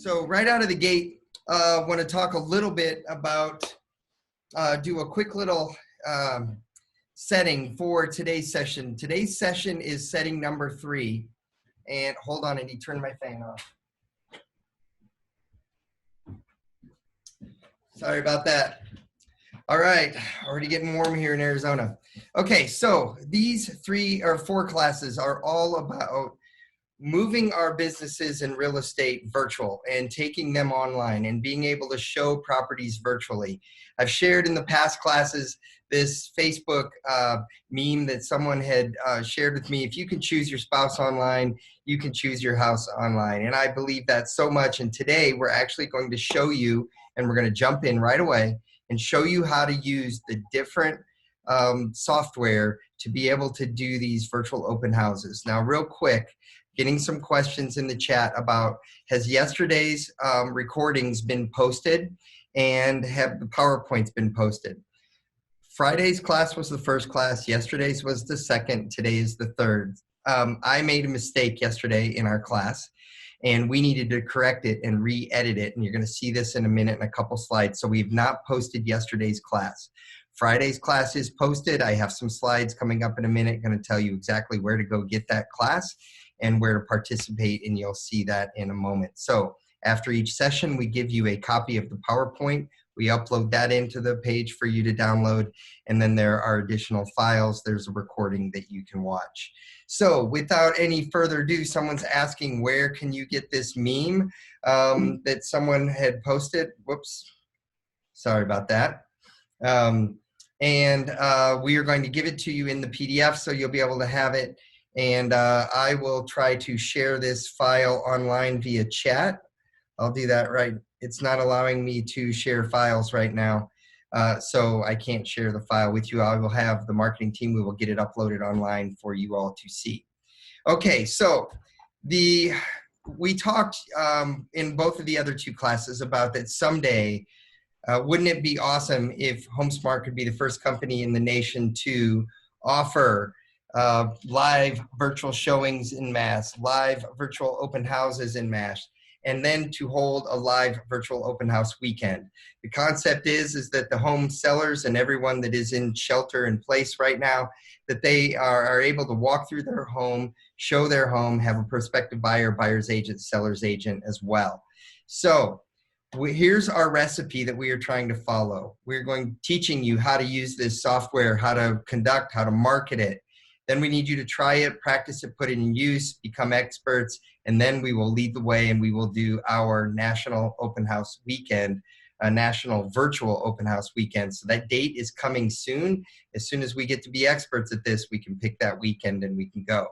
So right out of the gate, I want to talk a little bit about, do a quick little setting for today's session. Today's session is setting number 3. And hold on, I need to turn my fan off. Sorry about that. All right, already getting warm here in Arizona. Okay, so these 3 or 4 classes are all about moving our businesses in real estate virtual and taking them online and being able to show properties virtually. I've shared in the past classes this Facebook meme that someone had shared with me. If you can choose your spouse online, you can choose your house online. And I believe that so much. And today we're actually going to show you, and we're going to jump in right away and show you how to use the different software to be able to do these virtual open houses. Now, real quick, getting some questions in the chat about, has yesterday's recordings been posted and have the PowerPoints been posted? Friday's class was the first class, yesterday's was the second, today is the third. I made a mistake yesterday in our class, and we needed to correct it and re-edit it, and you're gonna see this in a minute in a couple slides. So we've not posted yesterday's class. Friday's class is posted. I have some slides coming up in a minute, gonna tell you exactly where to go get that class and where to participate, and you'll see that in a moment. So after each session, we give you a copy of the PowerPoint. We upload that into the page for you to download, and then there are additional files. There's a recording that you can watch. So without any further ado, someone's asking, where can you get this meme that someone had posted? Whoops, sorry about that. We are going to give it to you in the PDF, so you'll be able to have it. And I will try to share this file online via chat. I'll do that right. It's not allowing me to share files right now, so I can't share the file with you. I will have the marketing team, we will get it uploaded online for you all to see. Okay, so we talked in both of the other 2 classes about that someday, wouldn't it be awesome if HomeSmart could be the first company in the nation to offer live virtual showings en masse, live virtual open houses en masse, and then to hold a live virtual open house weekend. The concept is that the home sellers and everyone that is in shelter in place right now, that they are able to walk through their home, show their home, have a prospective buyer, buyer's agent, seller's agent as well. So here's our recipe that we are trying to follow. We're teaching you how to use this software, how to conduct, how to market it. Then we need you to try it, practice it, put it in use, become experts, and then we will lead the way and we will do our national open house weekend, a national virtual open house weekend. So that date is coming soon. As soon as we get to be experts at this, we can pick that weekend and we can go.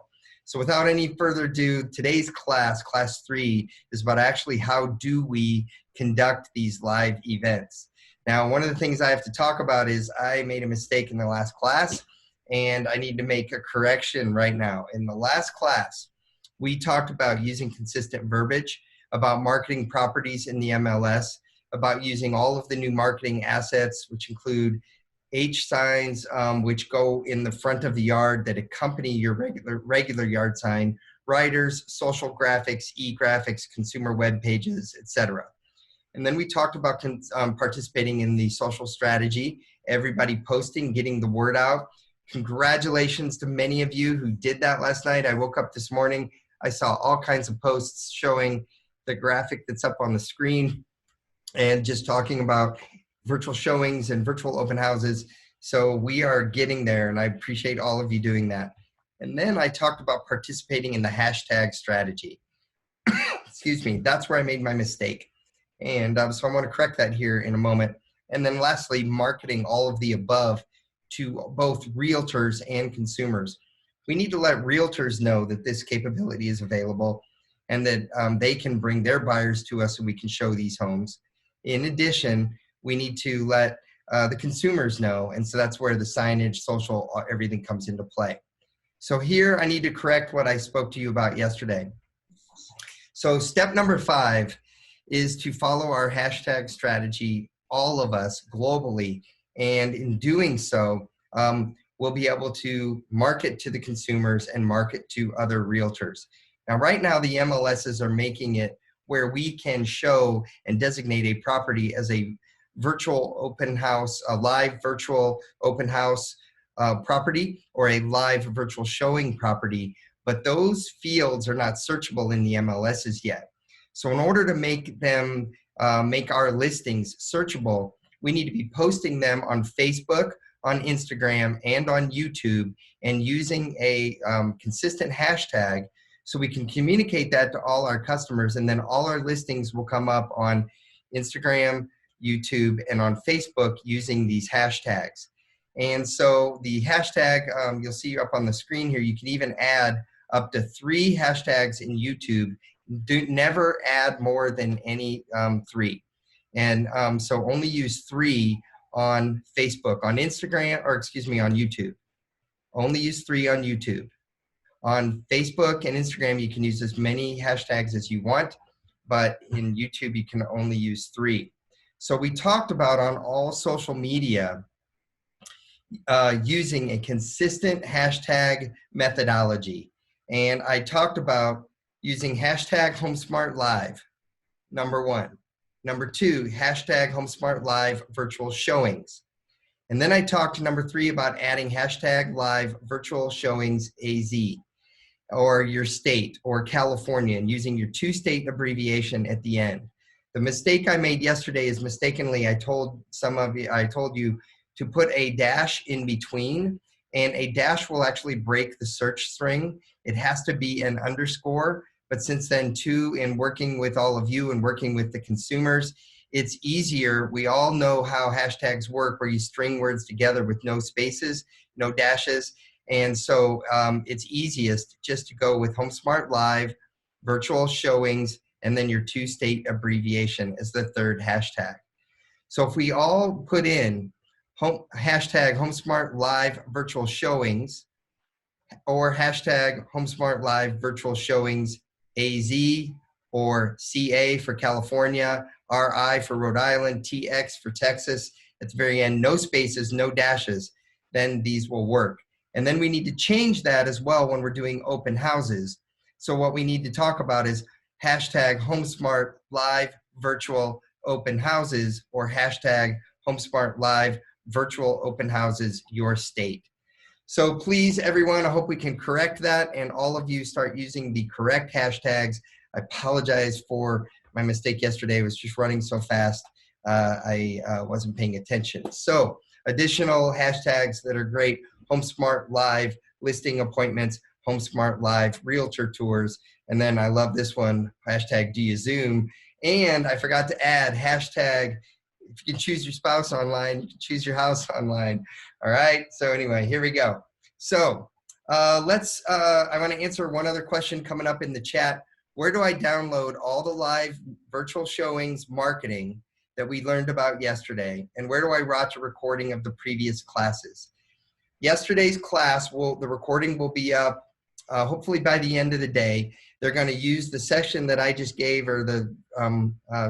So without any further ado, today's class, class 3, is about actually how do we conduct these live events. Now, one of the things I have to talk about is I made a mistake in the last class, and I need to make a correction right now. In the last class, we talked about using consistent verbiage, about marketing properties in the MLS, about using all of the new marketing assets, which include H signs, which go in the front of the yard that accompany your regular yard sign, writers, social graphics, e-graphics, consumer web pages, etc. And then we talked about participating in the social strategy, everybody posting, getting the word out. Congratulations to many of you who did that last night. I woke up this morning, I saw all kinds of posts showing the graphic that's up on the screen and just talking about virtual showings and virtual open houses. So we are getting there, and I appreciate all of you doing that. And then I talked about participating in the hashtag strategy. Excuse me, that's where I made my mistake. And so I want to correct that here in a moment. And then lastly, marketing all of the above to both realtors and consumers. We need to let realtors know that this capability is available and that they can bring their buyers to us so we can show these homes. In addition, we need to let the consumers know, and so that's where the signage, social, everything comes into play. So here I need to correct what I spoke to you about yesterday. So step number 5 is to follow our hashtag strategy, all of us globally, and in doing so, we'll be able to market to the consumers and market to other realtors. Now, right now, the MLSs are making it where we can show and designate a property as a virtual open house, a live virtual open house property, or a live virtual showing property, but those fields are not searchable in the MLSs yet. So in order to make them, make our listings searchable, we need to be posting them on Facebook, on Instagram, and on YouTube, and using a consistent hashtag so we can communicate that to all our customers, and then all our listings will come up on Instagram, YouTube, and on Facebook using these hashtags. And so the hashtag, you'll see up on the screen here, you can even add up to 3 hashtags in YouTube. Never add more than any 3. And so only use 3 on Facebook, on Instagram, or excuse me, on YouTube. Only use 3 on YouTube. On Facebook and Instagram, you can use as many hashtags as you want, but in YouTube, you can only use 3. So we talked about on all social media using a consistent hashtag methodology. And I talked about using hashtag HomeSmart Live, number 1. Number 2, hashtag HomeSmart Live virtual showings. And then I talked, number 3, about adding hashtag live virtual showings AZ, or your state, or California, and using your 2-state abbreviation at the end. The mistake I made yesterday is mistakenly, I told you to put a dash in between, and a dash will actually break the search string. It has to be an underscore, but since then too, in working with all of you and working with the consumers, it's easier. We all know how hashtags work, where you string words together with no spaces, no dashes. And so it's easiest just to go with HomeSmart Live, virtual showings, and then your 2-state abbreviation as the 3rd hashtag. So if we all put in hashtag HomeSmart Live virtual showings, or hashtag HomeSmart Live virtual showings AZ, or CA for California, RI for Rhode Island, TX for Texas, at the very end, no spaces, no dashes, then these will work. And then we need to change that as well when we're doing open houses. So what we need to talk about is hashtag HomeSmart Live virtual open houses, or hashtag HomeSmart Live virtual open houses your state. So please, everyone, I hope we can correct that and all of you start using the correct hashtags. I apologize for my mistake yesterday. I was just running so fast, I wasn't paying attention. So additional hashtags that are great: HomeSmart Live listing appointments, HomeSmart Live realtor tours, and then I love this one, hashtag do you Zoom? And I forgot to add hashtag, if you can choose your spouse online, you can choose your house online. All right, so anyway, here we go. So I want to answer one other question coming up in the chat. Where do I download all the live virtual showings marketing that we learned about yesterday? And where do I watch a recording of the previous classes? Yesterday's class, the recording will be up hopefully by the end of the day. They're going to use the section that I just gave, or the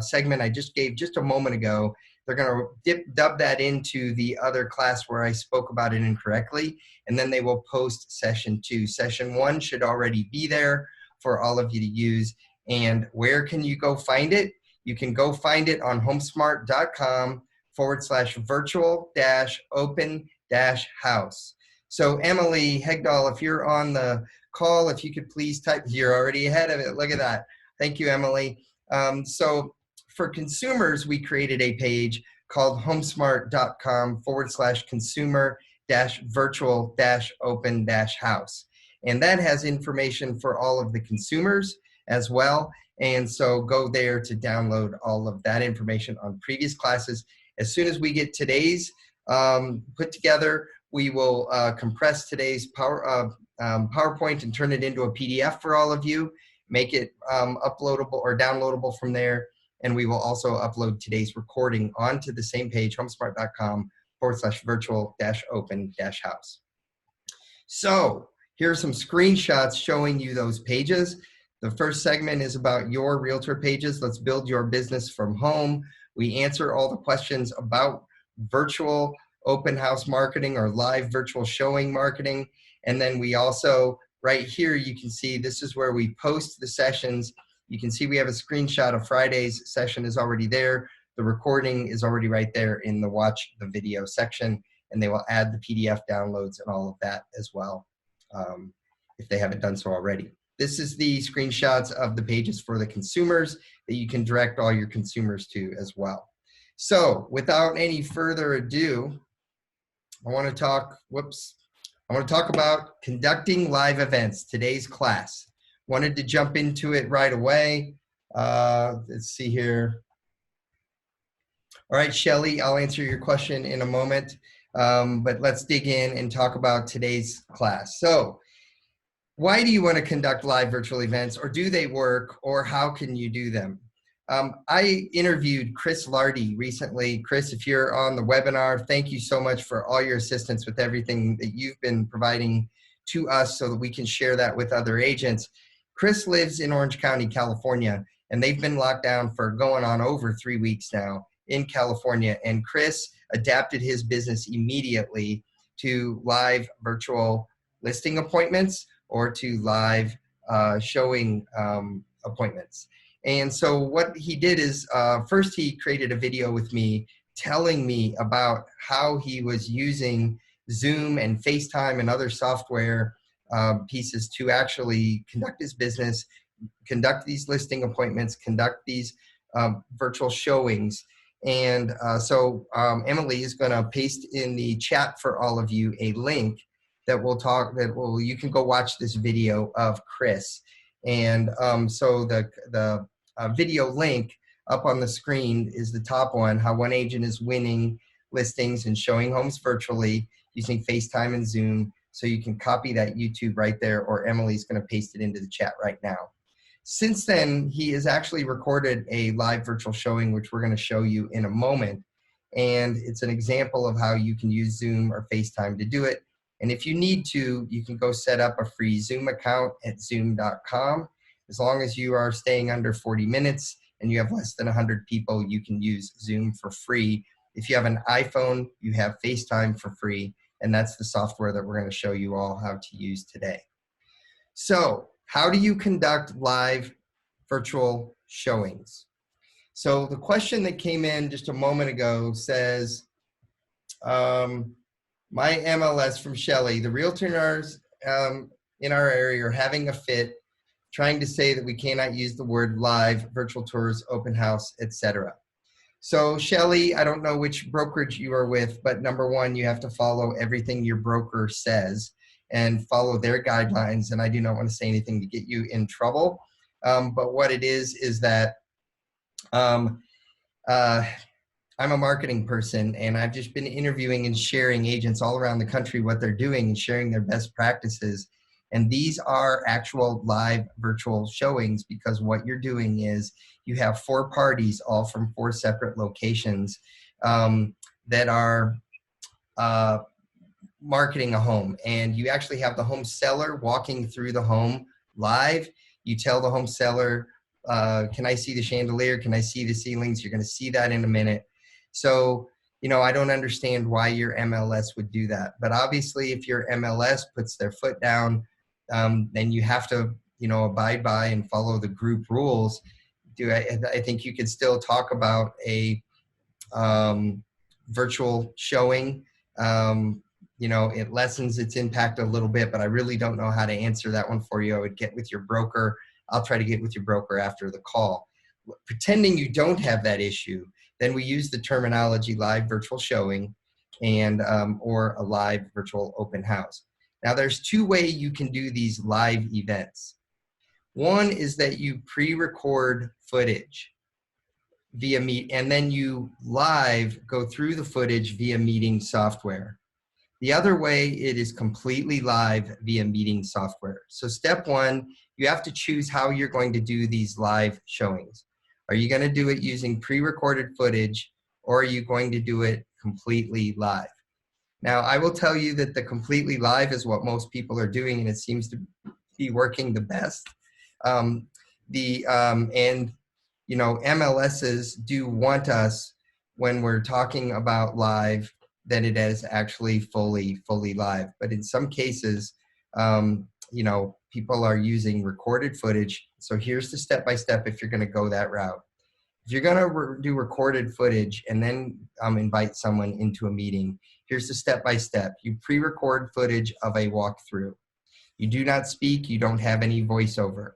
segment I just gave just a moment ago. They're going to dub that into the other class where I spoke about it incorrectly, and then they will post session 2. Session 1 should already be there for all of you to use. And where can you go find it? You can go find it on homesmart.com/virtual-open-house. So Emily Hegdahl, if you're on the call, if you could please type, you're already ahead of it. Look at that. Thank you, Emily. So for consumers, we created a page called homesmart.com/consumer-virtual-open-house. And that has information for all of the consumers as well. And so go there to download all of that information on previous classes. As soon as we get today's put together, we will compress today's PowerPoint and turn it into a PDF for all of you, make it uploadable or downloadable from there. And we will also upload today's recording onto the same page, homesmart.com/virtual-open-house. So here are some screenshots showing you those pages. The first segment is about your realtor pages. Let's build your business from home. We answer all the questions about virtual open house marketing or live virtual showing marketing. And then we also, right here, you can see this is where we post the sessions You can see we have a screenshot of Friday's session is already there. The recording is already right there in the watch the video section, and they will add the PDF downloads and all of that as well, if they haven't done so already. This is the screenshots of the pages for the consumers that you can direct all your consumers to as well. So without any further ado, I want to talk about conducting live events, today's class. Wanted to jump into it right away. Let's see here. All right, Shelly, I'll answer your question in a moment, but let's dig in and talk about today's class. So why do you want to conduct live virtual events, or do they work, or how can you do them? I interviewed Chris Lardy recently. Chris, if you're on the webinar, thank you so much for all your assistance with everything that you've been providing to us so that we can share that with other agents. Chris lives in Orange County, California, and they've been locked down for going on over 3 weeks now in California. And Chris adapted his business immediately to live virtual listing appointments or to live showing appointments. And so what he did is first he created a video with me telling me about how he was using Zoom and FaceTime and other software pieces to actually conduct his business, conduct these listing appointments, conduct these virtual showings. And so Emily is going to paste in the chat for all of you a link that you can go watch this video of Chris. And so the video link up on the screen is the top one, how one agent is winning listings and showing homes virtually using FaceTime and Zoom. So you can copy that YouTube right there, or Emily's going to paste it into the chat right now. Since then, he has actually recorded a live virtual showing, which we're going to show you in a moment. And it's an example of how you can use Zoom or FaceTime to do it. And if you need to, you can go set up a free Zoom account at zoom.com. As long as you are staying under 40 minutes and you have less than 100 people, you can use Zoom for free. If you have an iPhone, you have FaceTime for free, and that's the software that we're going to show you all how to use today. So how do you conduct live virtual showings? So the question that came in just a moment ago says, my MLS from Shelly, the realtors in our area are having a fit, trying to say that we cannot use the word live, virtual tours, open house, etc. So Shelly, I don't know which brokerage you are with, but number one, you have to follow everything your broker says and follow their guidelines. And I do not want to say anything to get you in trouble. But what it is that I'm a marketing person, and I've just been interviewing and sharing agents all around the country what they're doing and sharing their best practices. And these are actual live virtual showings, because what you're doing is you have 4 parties, all from 4 separate locations, that are marketing a home. And you actually have the home seller walking through the home live. You tell the home seller, can I see the chandelier? Can I see the ceilings? You're going to see that in a minute. So, you know, I don't understand why your MLS would do that. But obviously, if your MLS puts their foot down, then you have to, you know, abide by and follow the group rules. I think you could still talk about a virtual showing. You know, it lessens its impact a little bit, but I really don't know how to answer that one for you. I would get with your broker. I'll try to get with your broker after the call. Pretending you don't have that issue, then we use the terminology live virtual showing and or a live virtual open house. Now there's 2 ways you can do these live events. One is that you pre-record footage via Meet, and then you live go through the footage via meeting software. The other way, it is completely live via meeting software. So step 1, you have to choose how you're going to do these live showings. Are you going to do it using pre-recorded footage, or are you going to do it completely live? Now, I will tell you that the completely live is what most people are doing, and it seems to be working the best. And you know, MLSs do want us, when we're talking about live, that it is actually fully live. But in some cases, people are using recorded footage. So here's the step-by-step if you're going to go that route. If you're going to do recorded footage and then invite someone into a meeting, here's the step-by-step. You pre-record footage of a walkthrough. You do not speak. You don't have any voiceover.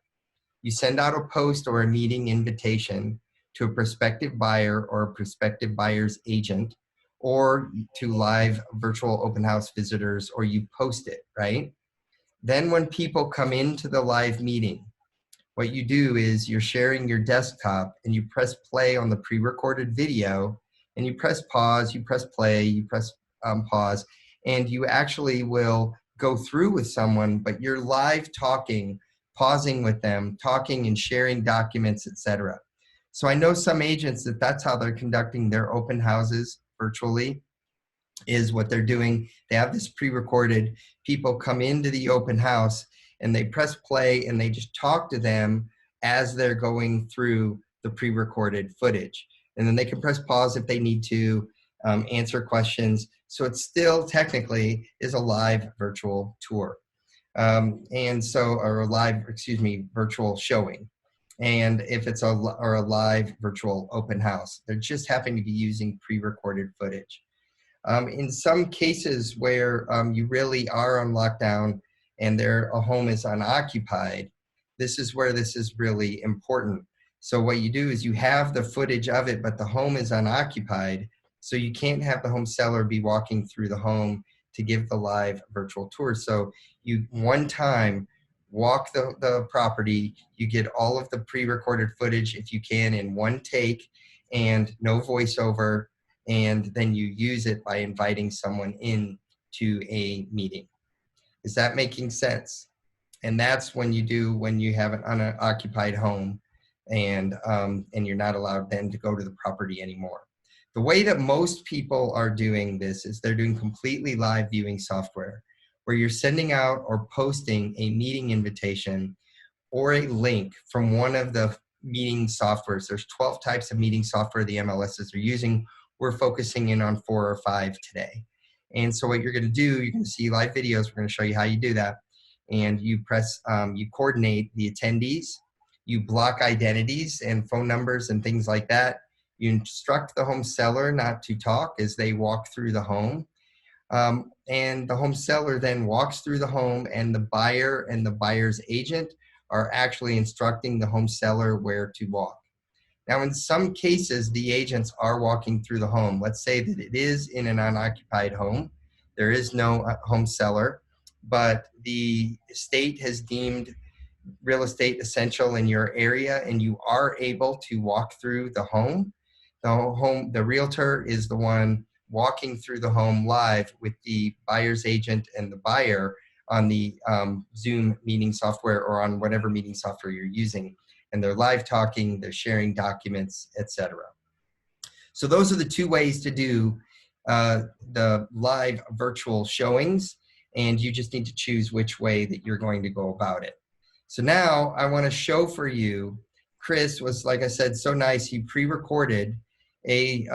You send out a post or a meeting invitation to a prospective buyer or a prospective buyer's agent, or to live virtual open house visitors, or you post it, right? Then when people come into the live meeting, what you do is you're sharing your desktop and you press play on the pre-recorded video, and you press pause, you press play, you press pause, and you actually will go through with someone, but you're live talking, pausing with them, talking and sharing documents, etc. So I know some agents that's how they're conducting their open houses virtually, is what they're doing. They have this pre-recorded, people come into the open house and they press play and they just talk to them as they're going through the pre-recorded footage. And then they can press pause if they need to answer questions. So it still technically is a live virtual tour. Or a live, virtual showing. And if it's a live virtual open house, they're just happen to be using pre-recorded footage. In some cases where you really are on lockdown and a home is unoccupied, this is where this is really important. So what you do is you have the footage of it, but the home is unoccupied. So you can't have the home seller be walking through the home to give the live virtual tour. So you one time walk the property, you get all of the pre-recorded footage if you can in one take and no voiceover, and then you use it by inviting someone in to a meeting. Is that making sense? And that's when you have an unoccupied home and you're not allowed then to go to the property anymore. The way that most people are doing this is they're doing completely live viewing software, where you're sending out or posting a meeting invitation or a link from one of the meeting softwares. There's 12 types of meeting software the MLSs are using. We're focusing in on 4 or 5 today. And so what you're going to do, you're going to see live videos. We're going to show you how you do that. And you you coordinate the attendees, you block identities and phone numbers and things like that. You instruct the home seller not to talk as they walk through the home. And the home seller then walks through the home, and the buyer and the buyer's agent are actually instructing the home seller where to walk. Now, in some cases, the agents are walking through the home. Let's say that it is in an unoccupied home. There is no home seller, but the state has deemed real estate essential in your area, and you are able to walk through the home. The realtor is the one walking through the home live with the buyer's agent and the buyer on the Zoom meeting software or on whatever meeting software you're using. And they're live talking, they're sharing documents, etc. So those are the 2 ways to do the live virtual showings, and you just need to choose which way that you're going to go about it. So now I want to show for you, Chris was, like I said, so nice. He pre-recorded a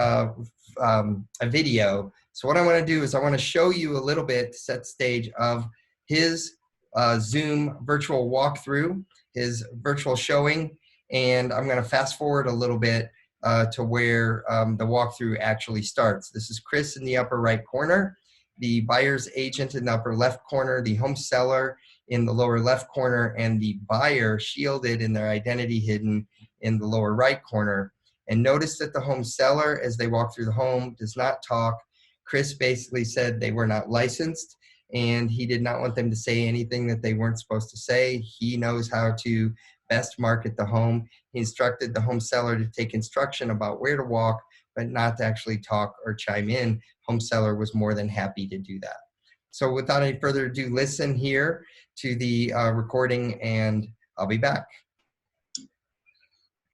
video. So what I want to do is I want to show you a little bit to set the stage of his Zoom virtual walkthrough, his virtual showing, and I'm going to fast forward a little bit to where the walkthrough actually starts. This is Chris in the upper right corner, the buyer's agent in the upper left corner, the home seller in the lower left corner, and the buyer shielded and their identity hidden in the lower right corner. And notice that the home seller, as they walk through the home, does not talk. Chris basically said they were not licensed, and he did not want them to say anything that they weren't supposed to say. He knows how to best market the home. He instructed the home seller to take instruction about where to walk, but not to actually talk or chime in. Home seller was more than happy to do that. So without any further ado, listen here to the recording, and I'll be back.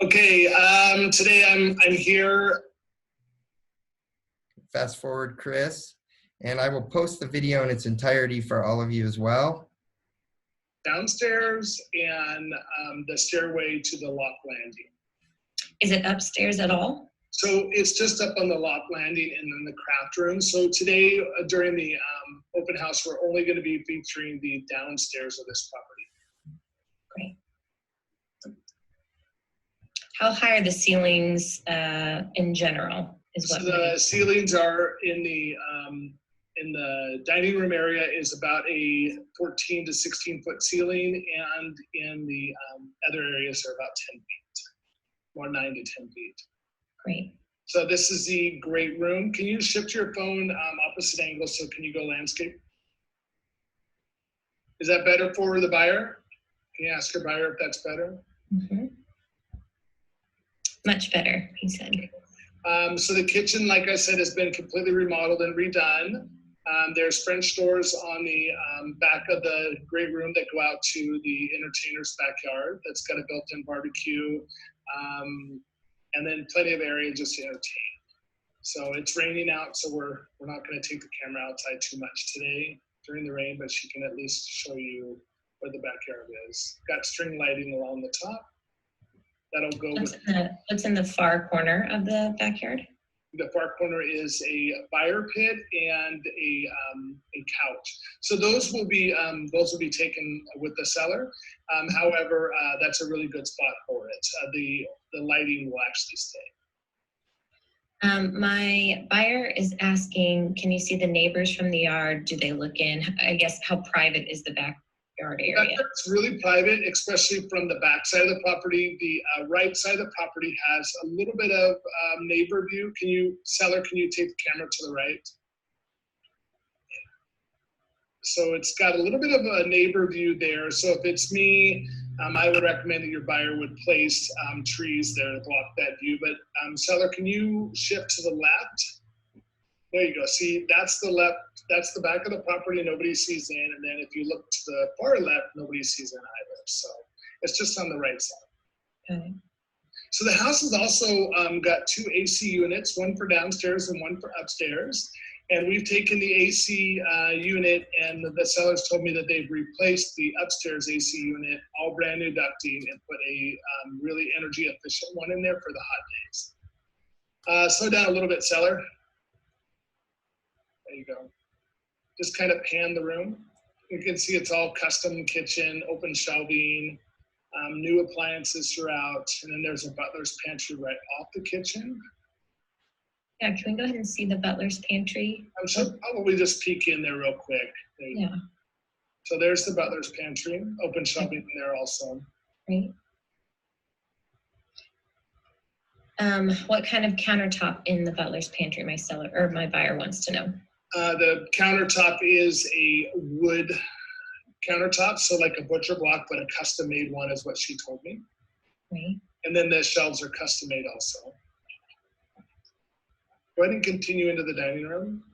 Okay, today I'm here. Fast forward, Chris, and I will post the video in its entirety for all of you as well. Downstairs and the stairway to the loft landing. Is it upstairs at all? So it's just up on the loft landing and then the craft room. So today during the open house, we're only going to be featuring the downstairs of this property. Great. How high are the ceilings in general? So the ceilings are in the dining room area is about a 14 to 16 foot ceiling, and in the other areas are about 10 feet, or 9 to 10 feet. Great. So this is the great room. Can you shift your phone opposite angle? So can you go landscape? Is that better for the buyer? Can you ask your buyer if that's better? Mm-hmm. Much better, he said. So the kitchen, like I said, has been completely remodeled and redone. There's French doors on the back of the great room that go out to the entertainer's backyard. That's got a built-in barbecue, and then plenty of area just to entertain. So it's raining out, so we're not going to take the camera outside too much today during the rain, but she can at least show you where the backyard is. Got string lighting along the top. That'll go What's in the far corner of the backyard? The far corner is a fire pit and a couch. So those will be taken with the seller. However, that's a really good spot for it. The lighting will actually stay. My buyer is asking, can you see the neighbors from the yard? Do they look in? I guess how private is the backyard area? It's really private, especially from the back side of the property. The right side of the property has a little bit of neighbor view. Seller, can you take the camera to the right? So it's got a little bit of a neighbor view there. So if it's me, I would recommend that your buyer would place trees there to block that view. But seller, can you shift to the left? There you go. See, that's the left. That's the back of the property. Nobody sees in. And then if you look to the far left, nobody sees in either. So it's just on the right side. Okay. So the house has also got 2 AC units, one for downstairs and one for upstairs. And we've taken the AC unit, and the sellers told me that they've replaced the upstairs AC unit, all brand new ducting, and put a really energy efficient one in there for the hot days. Slow down a little bit, seller. There you go. Just kind of pan the room. You can see it's all custom kitchen, open shelving, new appliances throughout, and then there's a butler's pantry right off the kitchen. Yeah, can we go ahead and see the butler's pantry? I'm sure probably just peek in there real quick. Yeah. So there's the butler's pantry, open shelving in there also. Great. What kind of countertop in the butler's pantry? My buyer wants to know. The countertop is a wood countertop, so like a butcher block, but a custom made one is what she told me. Right. And then the shelves are custom made also. Go ahead and continue into the dining room.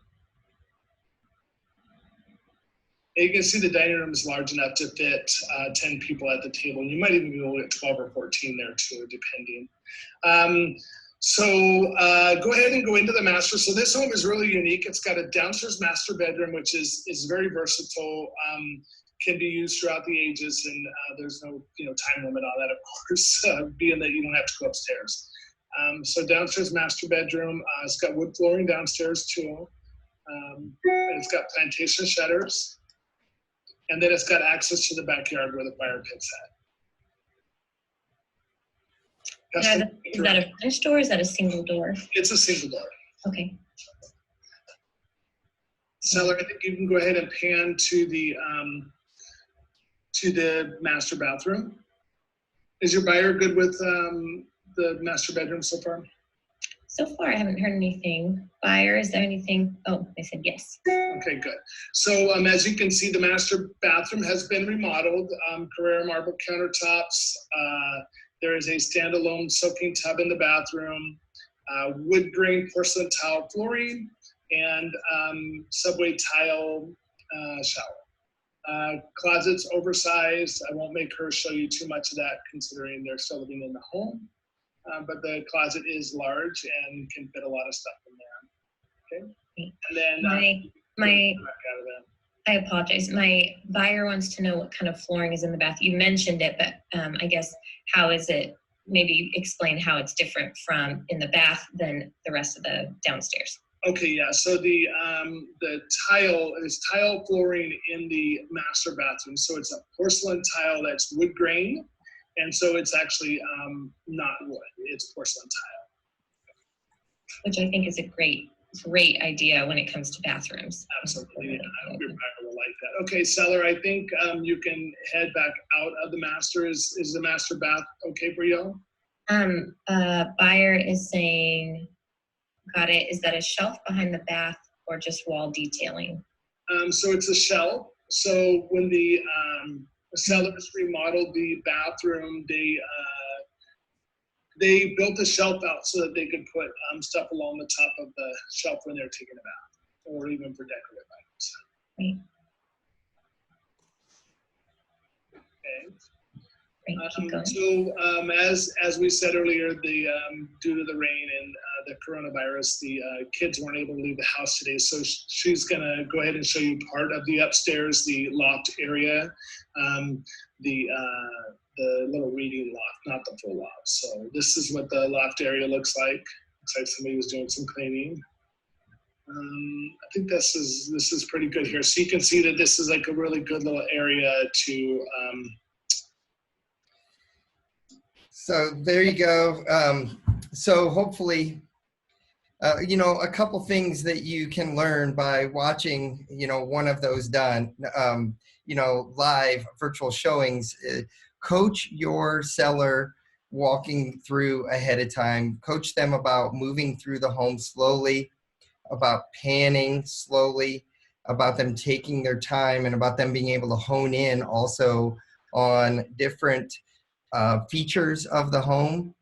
And you can see the dining room is large enough to fit 10 people at the table. You might even be able to get 12 or 14 there too, depending. Go ahead and go into the master. So this home is really unique. It's got a downstairs master bedroom, which is very versatile, can be used throughout the ages, and there's no time limit on that, of course, being that you don't have to go upstairs. So downstairs master bedroom, it's got wood flooring downstairs too. And it's got plantation shutters. And then it's got access to the backyard where the fire pit's at. Is that a French door or is that a single door? It's a single door. Okay. Seller, I think you can go ahead and pan to the master bathroom. Is your buyer good with the master bedroom so far? So far, I haven't heard anything. Buyer, is there anything? Oh, they said yes. Okay, good. So as you can see, the master bathroom has been remodeled. Carrara marble countertops. There is a standalone soaking tub in the bathroom. Wood grain porcelain tile flooring, and subway tile shower. Closets oversized. I won't make her show you too much of that considering they're still living in the home. But the closet is large and can fit a lot of stuff in there. Okay. And then I apologize. My buyer wants to know what kind of flooring is in the bath. You mentioned it, but I guess how is it? Maybe explain how it's different from in the bath than the rest of the downstairs. Okay, yeah. So the tile is tile flooring in the master bathroom. So it's a porcelain tile that's wood grain, and so it's actually not wood. It's porcelain tile. Which I think is a great idea when it comes to bathrooms. Absolutely, yeah. I hope your buyer will like that. Okay, seller, I think you can head back out of the master. Is the master bath okay for you? Buyer is saying, got it. Is that a shelf behind the bath or just wall detailing? So it's a shelf. So when the sellers remodeled the bathroom, they built a shelf out so that they could put stuff along the top of the shelf when they're taking a bath, or even for decorative items. Right. Okay. Great. Keep going. So as we said earlier, due to the rain and the coronavirus, the kids weren't able to leave the house today. So she's gonna go ahead and show you part of the upstairs, the loft area, the little reading loft, not the full loft. So this is what the loft area looks like. Looks like somebody was doing some cleaning. I think this is pretty good here. So you can see that this is like a really good little area to. So there you go. So hopefully, you know, a couple things that you can learn by watching, you know, one of those done, you know, live virtual showings. Coach your seller walking through ahead of time. Coach them about moving through the home slowly, about panning slowly, about them taking their time, and about them being able to hone in also on different features of the home.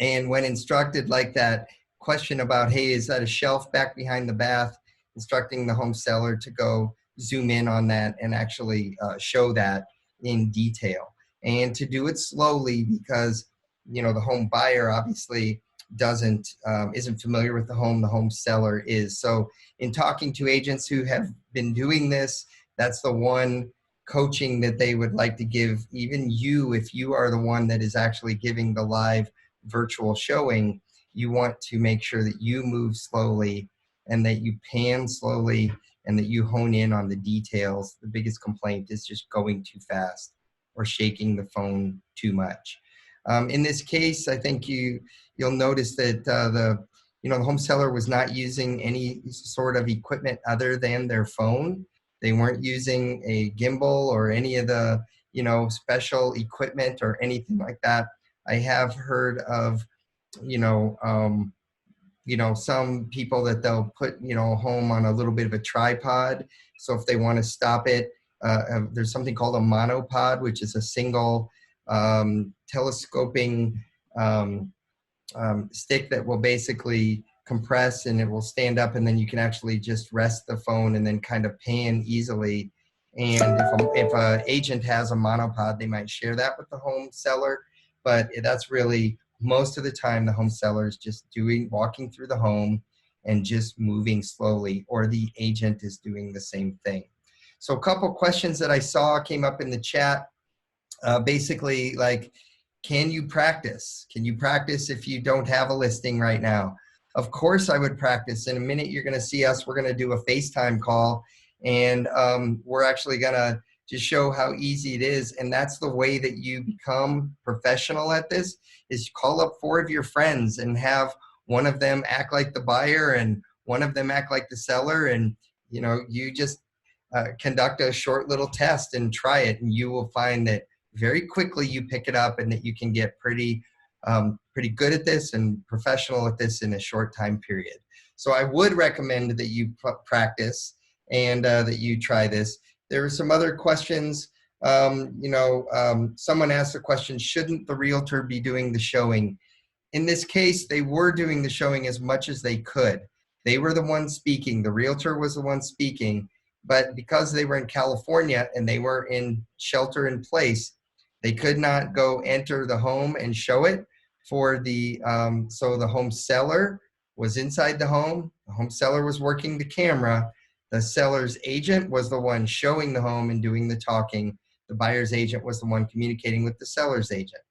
And when instructed, like that question about, hey, is that a shelf back behind the bath, instructing the home seller to go zoom in on that and actually show that in detail, and to do it slowly, because you know the home buyer obviously isn't familiar with the home seller is. So in talking to agents who have been doing this, that's the one coaching that they would like to give even you. If you are the one that is actually giving the live virtual showing, you want to make sure that you move slowly and that you pan slowly and that you hone in on the details. The biggest complaint is just going too fast or shaking the phone too much. In this case, I think you'll notice that the home seller was not using any sort of equipment other than their phone. They weren't using a gimbal or any of the special equipment or anything like that. I have heard of some people that they'll put home on a little bit of a tripod. So if they want to stop it, there's something called a monopod, which is a single telescoping stick that will basically compress and it will stand up, and then you can actually just rest the phone and then kind of pan easily. And if an agent has a monopod, they might share that with the home seller, but that's really most of the time the home seller is just walking through the home and just moving slowly, or the agent is doing the same thing. So a couple questions that I saw came up in the chat, basically like, can you practice? Can you practice if you don't have a listing right now? Of course I would practice. In a minute, you're going to see us. We're going to do a FaceTime call, and we're actually going to just show how easy it is. And that's the way that you become professional at this, is call up 4 of your friends and have one of them act like the buyer and one of them act like the seller. And, you just conduct a short little test and try it. And you will find that very quickly you pick it up and that you can get pretty good at this and professional at this in a short time period. So I would recommend that you practice and that you try this. There were some other questions. Someone asked the question, shouldn't the realtor be doing the showing? In this case, they were doing the showing as much as they could. They were the ones speaking. The realtor was the one speaking. But because they were in California and they were in shelter in place, they could not go enter the home and show it so the home seller was inside the home seller was working the camera, the seller's agent was the one showing the home and doing the talking, the buyer's agent was the one communicating with the seller's agent.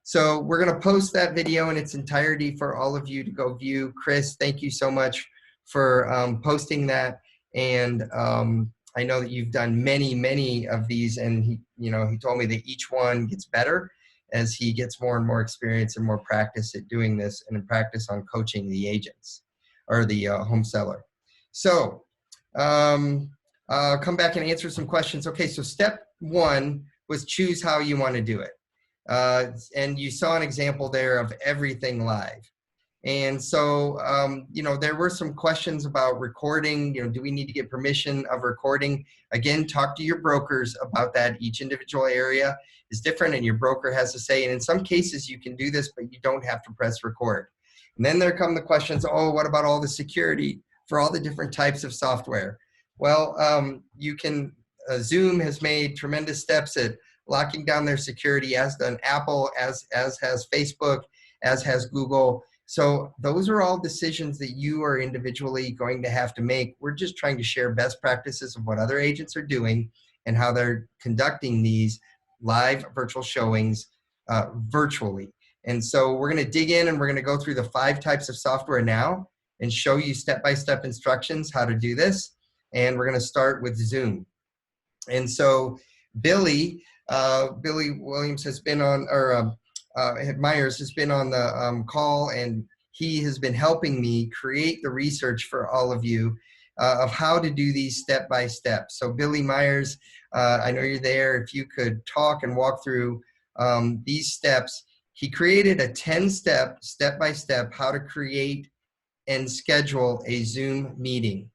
So we're going to post that video in its entirety for all of you to go view. Chris, thank you so much for posting that. And I know that you've done many of these, and he told me that each one gets better as he gets more and more experience and more practice at doing this, and in practice on coaching the agents or the home seller. So I'll come back and answer some questions. Okay, so step one was choose how you want to do it. And you saw an example there of everything live. And so, there were some questions about recording. Do we need to get permission of recording? Again, talk to your brokers about that. Each individual area is different, and your broker has to say. And in some cases, you can do this, but you don't have to press record. And then there come the questions, oh, what about all the security for all the different types of software? Well, Zoom has made tremendous steps at locking down their security, as done Apple, as has Facebook, as has Google. So those are all decisions that you are individually going to have to make. We're just trying to share best practices of what other agents are doing and how they're conducting these live virtual showings virtually. And so we're going to dig in, and we're going to go through the 5 types of software now and show you step-by-step instructions how to do this. And we're going to start with Zoom. And so Billy Williams has been on, Myers has been on the call, and he has been helping me create the research for all of you of how to do these step by step. So Billy Myers, I know you're there. If you could talk and walk through these steps. He created a 10-step, step-by-step, how to create and schedule a Zoom meeting.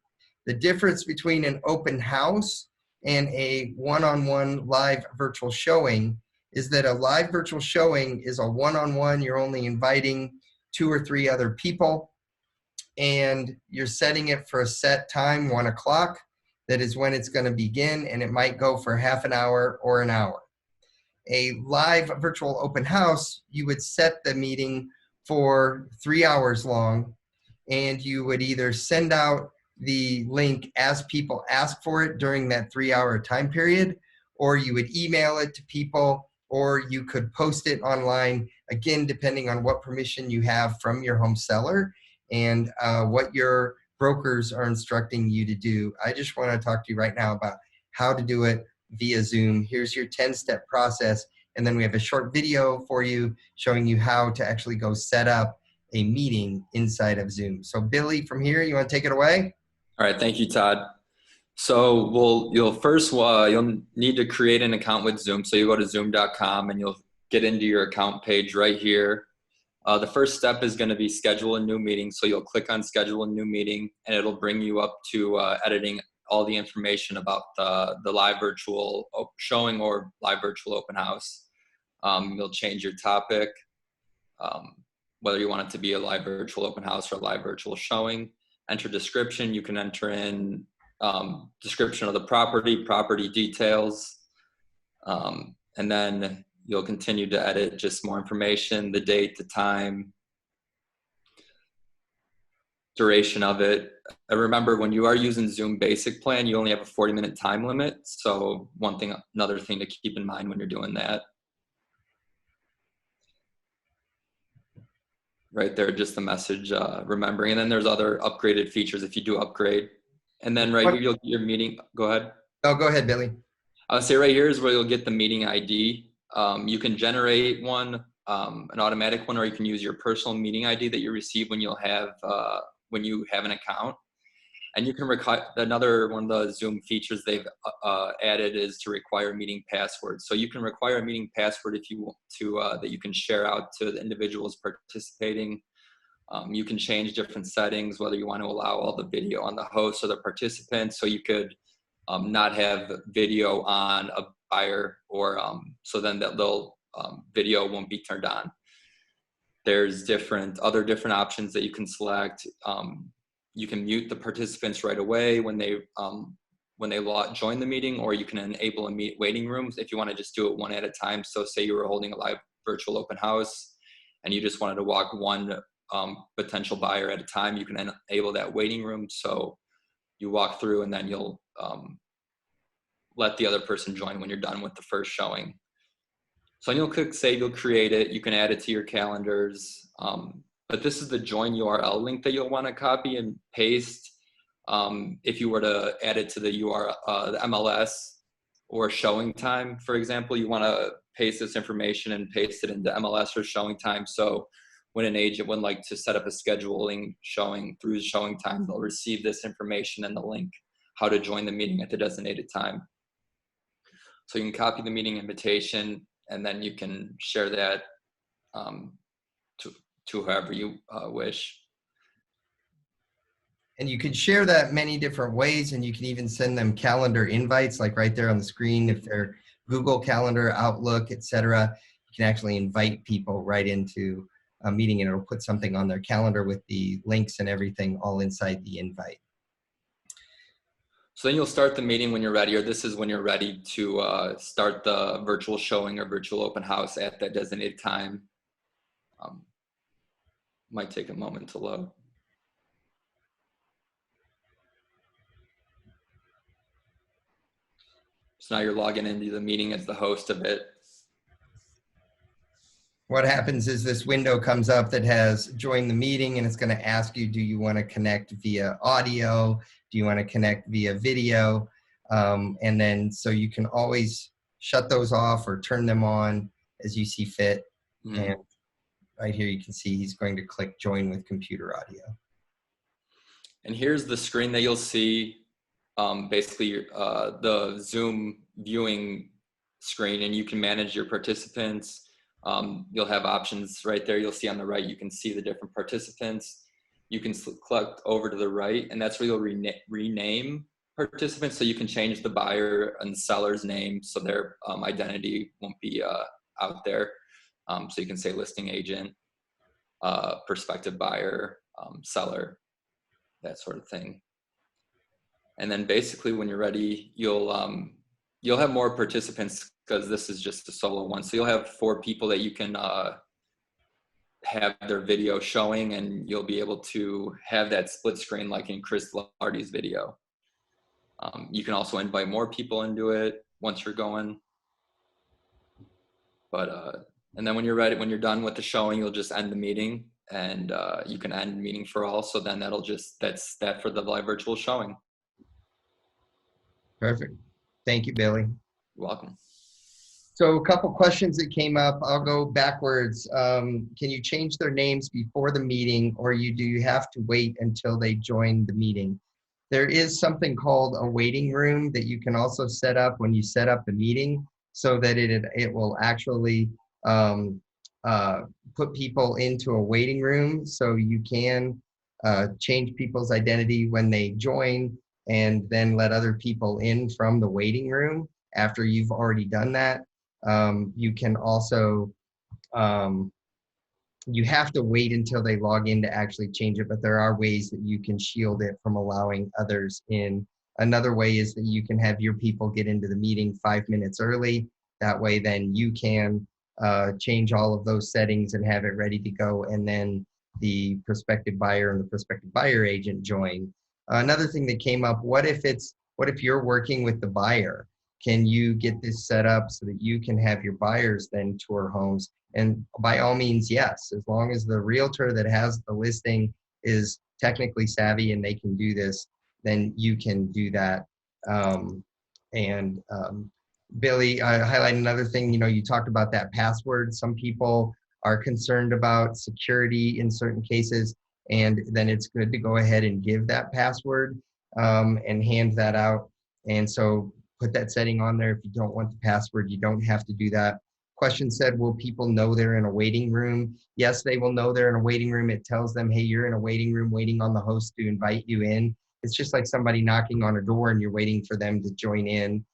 The difference between an open house and a one-on-one live virtual showing is that a live virtual showing is a one-on-one. You're only inviting 2 or 3 other people, and you're setting it for a set time, 1 o'clock. That is when it's going to begin, and it might go for half an hour or an hour. A live virtual open house, you would set the meeting for 3 hours long, and you would either send out the link as people ask for it during that 3-hour time period, or you would email it to people, or you could post it online, again, depending on what permission you have from your home seller and what your brokers are instructing you to do. I just want to talk to you right now about how to do it via Zoom. Here's your 10-step process, and then we have a short video for you showing you how to actually go set up a meeting inside of Zoom. So Billy, from here, you want to take it away? All right, thank you, Todd. So you'll need to create an account with Zoom. So you go to zoom.com and you'll get into your account page right here. The first step is going to be schedule a new meeting. So you'll click on schedule a new meeting, and it'll bring you up to editing all the information about the live virtual showing or live virtual open house. You'll change your topic, whether you want it to be a live virtual open house or a live virtual showing. Enter description. You can enter in description of the property details, and then you'll continue to edit just more information, the date, the time, duration of it. I remember when you are using Zoom Basic Plan, you only have a 40-minute time limit. So another thing to keep in mind when you're doing that. Right there, just the message, remembering. And then there's other upgraded features if you do upgrade. And then right here, you'll get your meeting. Go ahead. Oh, go ahead, Billy. I'll say right here is where you'll get the meeting ID. You can generate one, an automatic one, or you can use your personal meeting ID that you receive when you have an account. And you can another one of the Zoom features they've added is to require meeting passwords. So you can require a meeting password if you want to, that you can share out to the individuals participating. You can change different settings, whether you want to allow all the video on the host or the participants. So you could not have video on a buyer, or so then that little video won't be turned on. There's other different options that you can select. You can mute the participants right away when they join the meeting, or you can enable a waiting room if you want to just do it one at a time. So say you were holding a live virtual open house and you just wanted to walk one potential buyer at a time, you can enable that waiting room. So you walk through and then you'll let the other person join when you're done with the first showing. So you'll click save, you'll create it, you can add it to your calendars. but this is the join URL link that you'll want to copy and paste. If you were to add it to the URL, the MLS or showing time, for example, you want to paste this information and paste it into MLS or showing time. So when an agent would like to set up a scheduling showing through showing time, they'll receive this information and the link, how to join the meeting at the designated time. So you can copy the meeting invitation, and then you can share that to whoever you wish. And you can share that many different ways, and you can even send them calendar invites, like right there on the screen. If they're Google Calendar, Outlook, etc., you can actually invite people right into a meeting, and it'll put something on their calendar with the links and everything all inside the invite. So then you'll start the meeting when you're ready, or this is when you're ready to start the virtual showing or virtual open house at that designated time. Might take a moment to load. So now you're logging into the meeting as the host of it. What happens is this window comes up that has join the meeting, and it's going to ask you, do you want to connect via audio? Do you want to connect via video? And then so you can always shut those off or turn them on as you see fit. And right here you can see he's going to click join with computer audio. And here's the screen that you'll see, basically the Zoom viewing screen, and you can manage your participants. You'll have options right there. You'll see on the right, you can see the different participants. You can click over to the right, and that's where you'll rename participants. So you can change the buyer and the seller's name so their identity won't be out there. So you can say listing agent, prospective buyer, seller, that sort of thing. And then basically when you're ready, you'll have more participants, because this is just a solo one. So you'll have 4 people that you can have their video showing, and you'll be able to have that split screen like in Chris Lardy's video. You can also invite more people into it once you're going. But and then when you're ready, when you're done with the showing, you'll just end the meeting, and you can end meeting for all. So then that's that for the live virtual showing. Perfect. Thank you, Billy. You're welcome. So a couple questions that came up. I'll go backwards. Can you change their names before the meeting, or do you have to wait until they join the meeting? There is something called a waiting room that you can also set up when you set up the meeting, so that it will actually put people into a waiting room. So you can change people's identity when they join, and then let other people in from the waiting room after you've already done that. You can also, you have to wait until they log in to actually change it, but there are ways that you can shield it from allowing others in. Another way is that you can have your people get into the meeting 5 minutes early. That way then you can change all of those settings and have it ready to go, and then the prospective buyer and the prospective buyer agent join. Another thing that came up, what if you're working with the buyer? Can you get this set up so that you can have your buyers then tour homes? And by all means, yes, as long as the realtor that has the listing is technically savvy and they can do this, then you can do that. Billy, highlight another thing, you talked about that password. Some people are concerned about security in certain cases, and then it's good to go ahead and give that password and hand that out. And so put that setting on there. If you don't want the password, you don't have to do that. Question said, will people know they're in a waiting room? Yes, they will know they're in a waiting room. It tells them, hey, you're in a waiting room waiting on the host to invite you in. It's just like somebody knocking on a door and you're waiting for them to join in.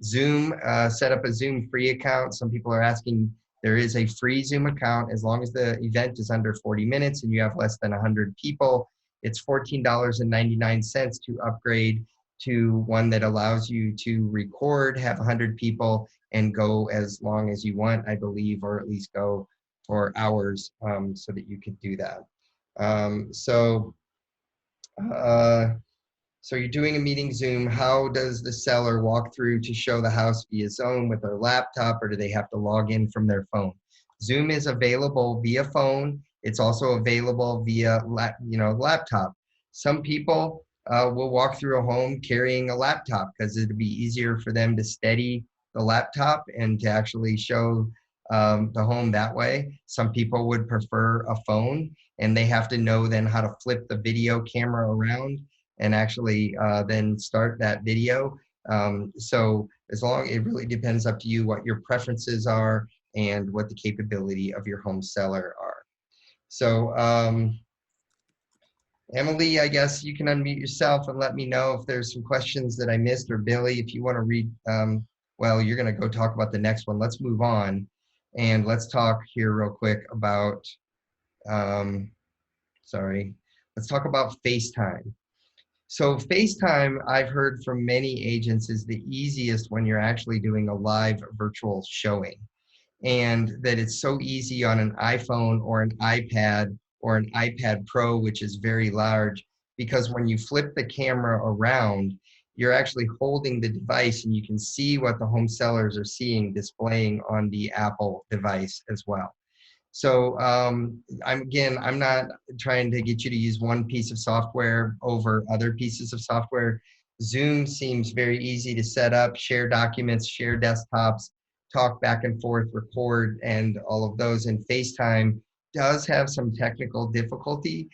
Zoom, set up a Zoom free account. Some people are asking, there is a free Zoom account as long as the event is under 40 minutes and you have less than 100 people. It's $14.99 to upgrade to one that allows you to record, have 100 people, and go as long as you want, I believe, or at least go for hours, so that you could do that. So you're doing a meeting Zoom. How does the seller walk through to show the house via Zoom with their laptop, or do they have to log in from their phone? Zoom is available via phone. It's also available via laptop. Some people will walk through a home carrying a laptop because it'd be easier for them to steady the laptop and to actually show the home that way. Some people would prefer a phone, and they have to know then how to flip the video camera around and actually then start that video. So as long, it really depends up to you what your preferences are and what the capability of your home seller are. So Emily, I guess you can unmute yourself and let me know if there's some questions that I missed, or Billy, if you want to read, well, you're going to go talk about the next one. Let's move on and let's talk here real quick about, let's talk about FaceTime. So FaceTime, I've heard from many agents, is the easiest when you're actually doing a live virtual showing, and that it's so easy on an iPhone or an iPad or an iPad Pro, which is very large, because when you flip the camera around, you're actually holding the device and you can see what the home sellers are seeing displaying on the Apple device as well. So I'm not trying to get you to use one piece of software over other pieces of software. Zoom seems very easy to set up, share documents, share desktops, talk back and forth, record, and all of those. And FaceTime does have some technical difficulty.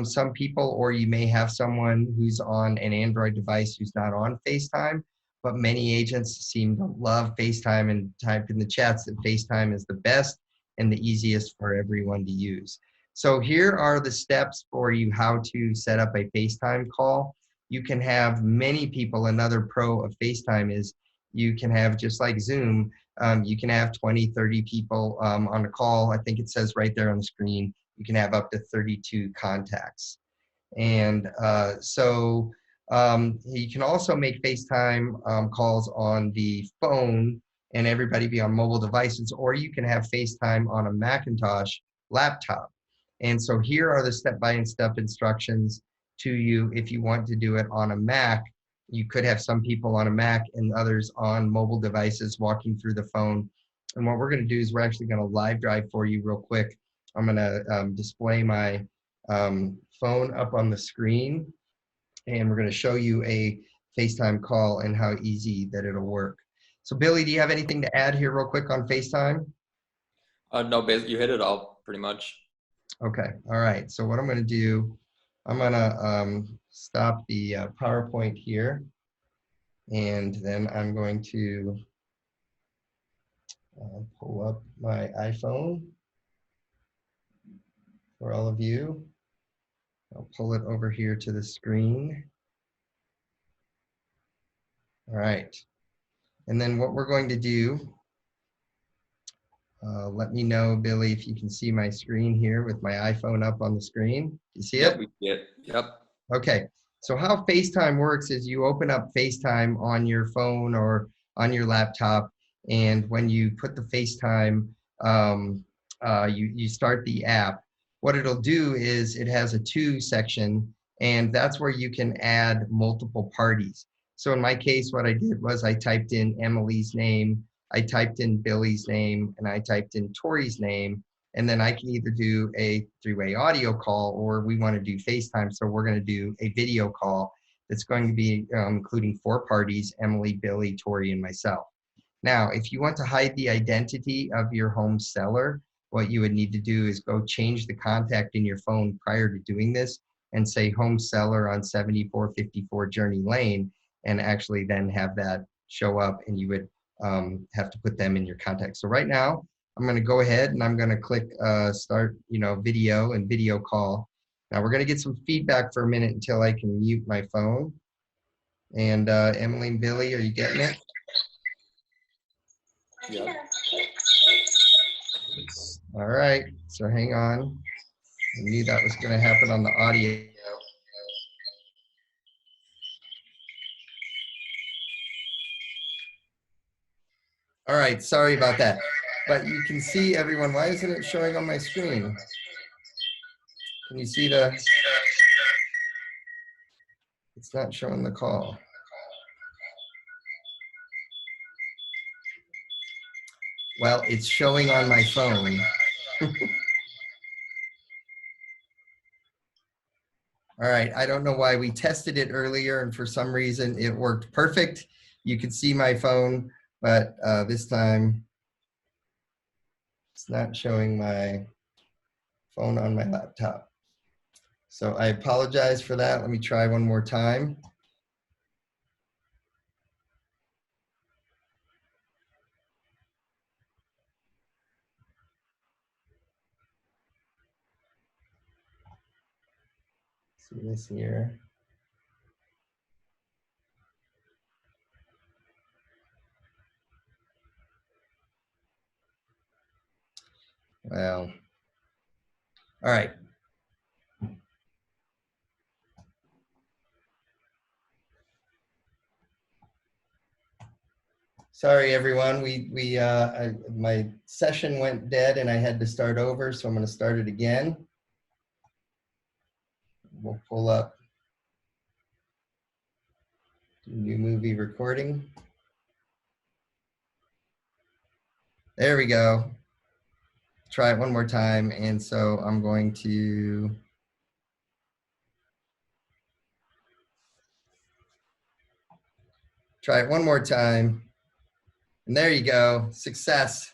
Some people, or you may have someone who's on an Android device who's not on FaceTime, but many agents seem to love FaceTime and type in the chats that FaceTime is the best and the easiest for everyone to use. So here are the steps for you how to set up a FaceTime call. You can have many people. Another pro of FaceTime is you can have, just like Zoom, you can have 20, 30 people on a call. I think it says right there on the screen, you can have up to 32 contacts. And you can also make FaceTime calls on the phone and everybody be on mobile devices, or you can have FaceTime on a Macintosh laptop. And so here are the step-by-step instructions to you. If you want to do it on a Mac, you could have some people on a Mac and others on mobile devices walking through the phone. And what we're going to do is we're actually going to live drive for you real quick. I'm going to display my phone up on the screen, and we're going to show you a FaceTime call and how easy that it'll work. So Billy, do you have anything to add here real quick on FaceTime? No, basically you hit it all pretty much. Okay, all right. So what I'm going to do, I'm going to stop the PowerPoint here, and then I'm going to pull up my iPhone for all of you. I'll pull it over here to the screen. All right. And then what we're going to do, let me know, Billy, if you can see my screen here with my iPhone up on the screen. You see it? Yep, we see it. Yep. Okay. So how FaceTime works is you open up FaceTime on your phone or on your laptop, and when you put the FaceTime, you start the app. What it'll do is it has a to section, and that's where you can add multiple parties. So in my case, what I did was I typed in Emily's name, I typed in Billy's name, and I typed in Tori's name, and then I can either do a three-way audio call, or we want to do FaceTime, so we're going to do a video call that's going to be including 4 parties, Emily, Billy, Tori, and myself. Now, if you want to hide the identity of your home seller, what you would need to do is go change the contact in your phone prior to doing this and say home seller on 7454 Journey Lane, and actually then have that show up, and you would have to put them in your contacts. So right now, I'm going to go ahead and I'm going to click start, video and video call. Now we're going to get some feedback for a minute until I can mute my phone. And Emily and Billy, are you getting it? Yep. All right, so hang on. I knew that was going to happen on the audio. All right, sorry about that. But you can see everyone. Why isn't it showing on my screen? Can you see the? It's not showing the call. Well, it's showing on my phone. All right, I don't know why we tested it earlier and for some reason it worked perfect. You could see my phone, but this time it's not showing my phone on my laptop. So I apologize for that. Let me try one more time. See this here. Well, all right. Sorry, everyone. My session went dead and I had to start over, so I'm going to start it again. We'll pull up new movie recording. There we go. Try it one more time. And so I'm going to try it one more time. And there you go. Success.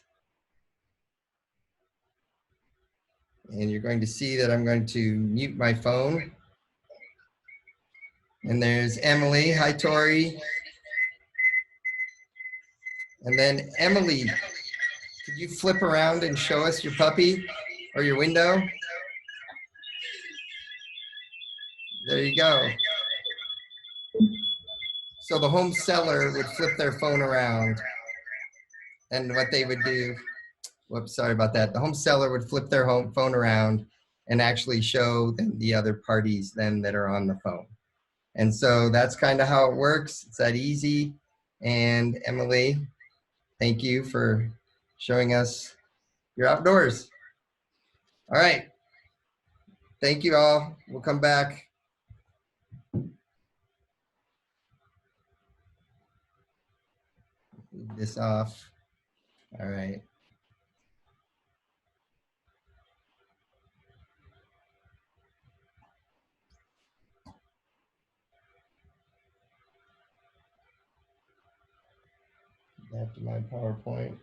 And you're going to see that I'm going to mute my phone. And there's Emily. Hi, Tori. And then Emily, could you flip around and show us your puppy or your window? There you go. So the home seller would flip their phone around, and what they would do, whoops, sorry about that. The home seller would flip their phone around and actually show the other parties then that are on the phone. And so that's kind of how it works. It's that easy. And Emily, thank you for showing us your outdoors. All right. Thank you all. We'll come back. Leave this off. All right. Back to my PowerPoint.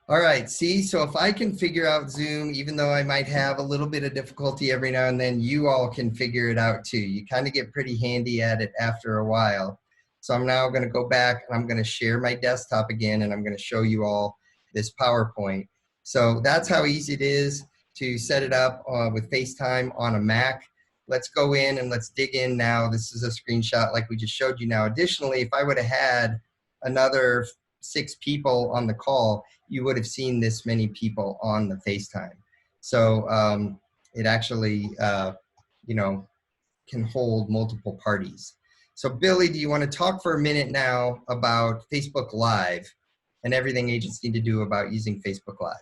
All right, see, so if I can figure out Zoom, even though I might have a little bit of difficulty every now and then, you all can figure it out too. You kind of get pretty handy at it after a while. So I'm now going to go back and I'm going to share my desktop again and I'm going to show you all this PowerPoint. So that's how easy it is to set it up with FaceTime on a Mac. Let's go in and let's dig in now. This is a screenshot like we just showed you now. Additionally, if I would have had another 6 people on the call, you would have seen this many people on the FaceTime. So it actually, you know, can hold multiple parties. So Billy, do you want to talk for a minute now about Facebook Live and everything agents need to do about using Facebook Live?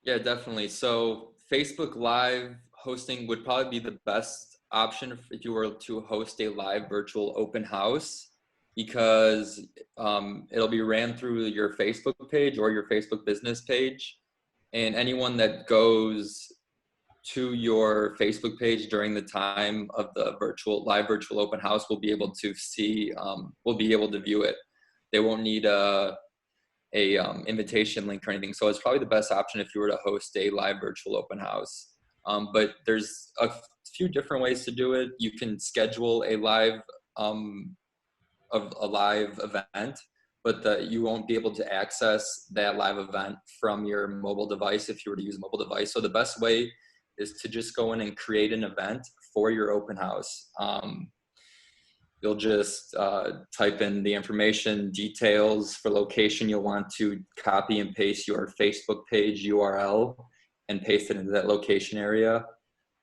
Yeah, definitely. So Facebook Live hosting would probably be the best option if you were to host a live virtual open house, because it'll be ran through your Facebook page or your Facebook business page. And anyone that goes to your Facebook page during the time of the live virtual open house will be able to see, will be able to view it. They won't need a invitation link or anything. So it's probably the best option if you were to host a live virtual open house. But there's a few different ways to do it. You can schedule a live event, but you won't be able to access that live event from your mobile device if you were to use a mobile device. So the best way is to just go in and create an event for your open house. You'll just type in the information, details for location. You'll want to copy and paste your Facebook page URL and paste it into that location area.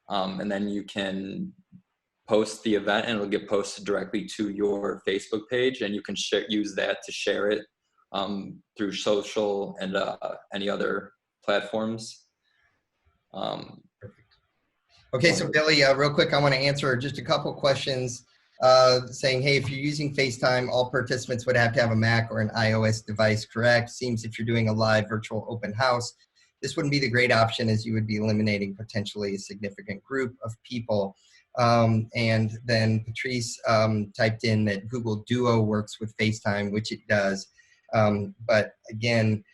And then you can post the event and it'll get posted directly to your Facebook page, and you can use that to share it through social and any other platforms. Okay, so Billy, real quick, I want to answer just a couple questions saying, hey, if you're using FaceTime, all participants would have to have a Mac or an iOS device, correct? Seems if you're doing a live virtual open house, this wouldn't be the great option as you would be eliminating potentially a significant group of people. And then Patrice typed in that Google Duo works with FaceTime, which it does. But again,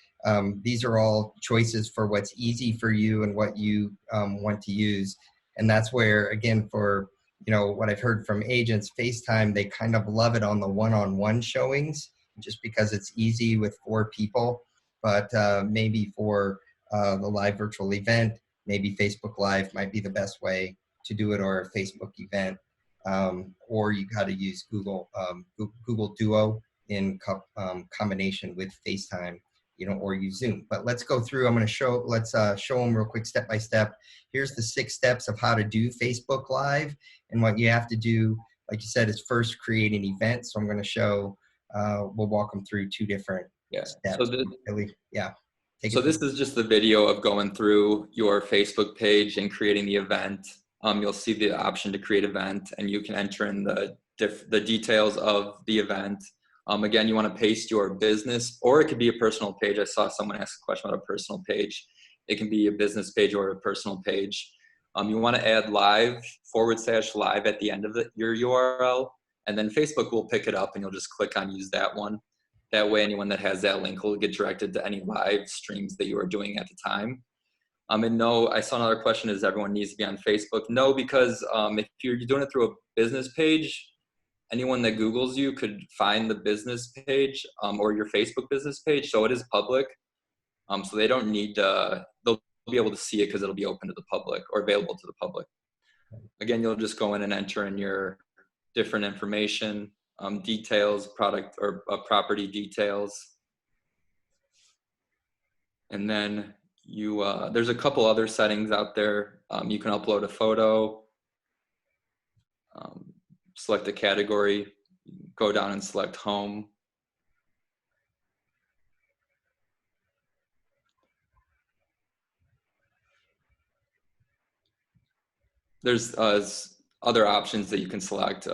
these are all choices for what's easy for you and what you want to use. And that's where, again, for what I've heard from agents, FaceTime, they kind of love it on the one-on-one showings just because it's easy with 4 people. But maybe for the live virtual event, maybe Facebook Live might be the best way to do it, or a Facebook event, or you got to use Google Duo in combination with FaceTime, or use Zoom. But let's go through. I'm going to show. Let's show them real quick, step by step. Here's the 6 steps of how to do Facebook Live, and what you have to do, like you said, is first create an event. So I'm going to show. We'll walk them through 2 different steps. So this is just the video of going through your Facebook page and creating the event. You'll see the option to create event, and you can enter in the details of the event. Again, you want to paste your business, or it could be a personal page. I saw someone ask a question about a personal page. It can be a business page or a personal page. You want to add /live at the end of your URL, and then Facebook will pick it up, and you'll just click on use that one. That way, anyone that has that link will get directed to any live streams that you are doing at the time. And no, I saw another question, is everyone needs to be on Facebook? No, because if you're doing it through a business page, anyone that Googles you could find the business page or your Facebook business page. So it is public. So they don't need they'll be able to see it because it'll be open to the public or available to the public. Again, you'll just go in and enter in your different information, details, product or property details. And then there's a couple other settings out there. You can upload a photo, select a category, go down and select home. There's other options that you can select.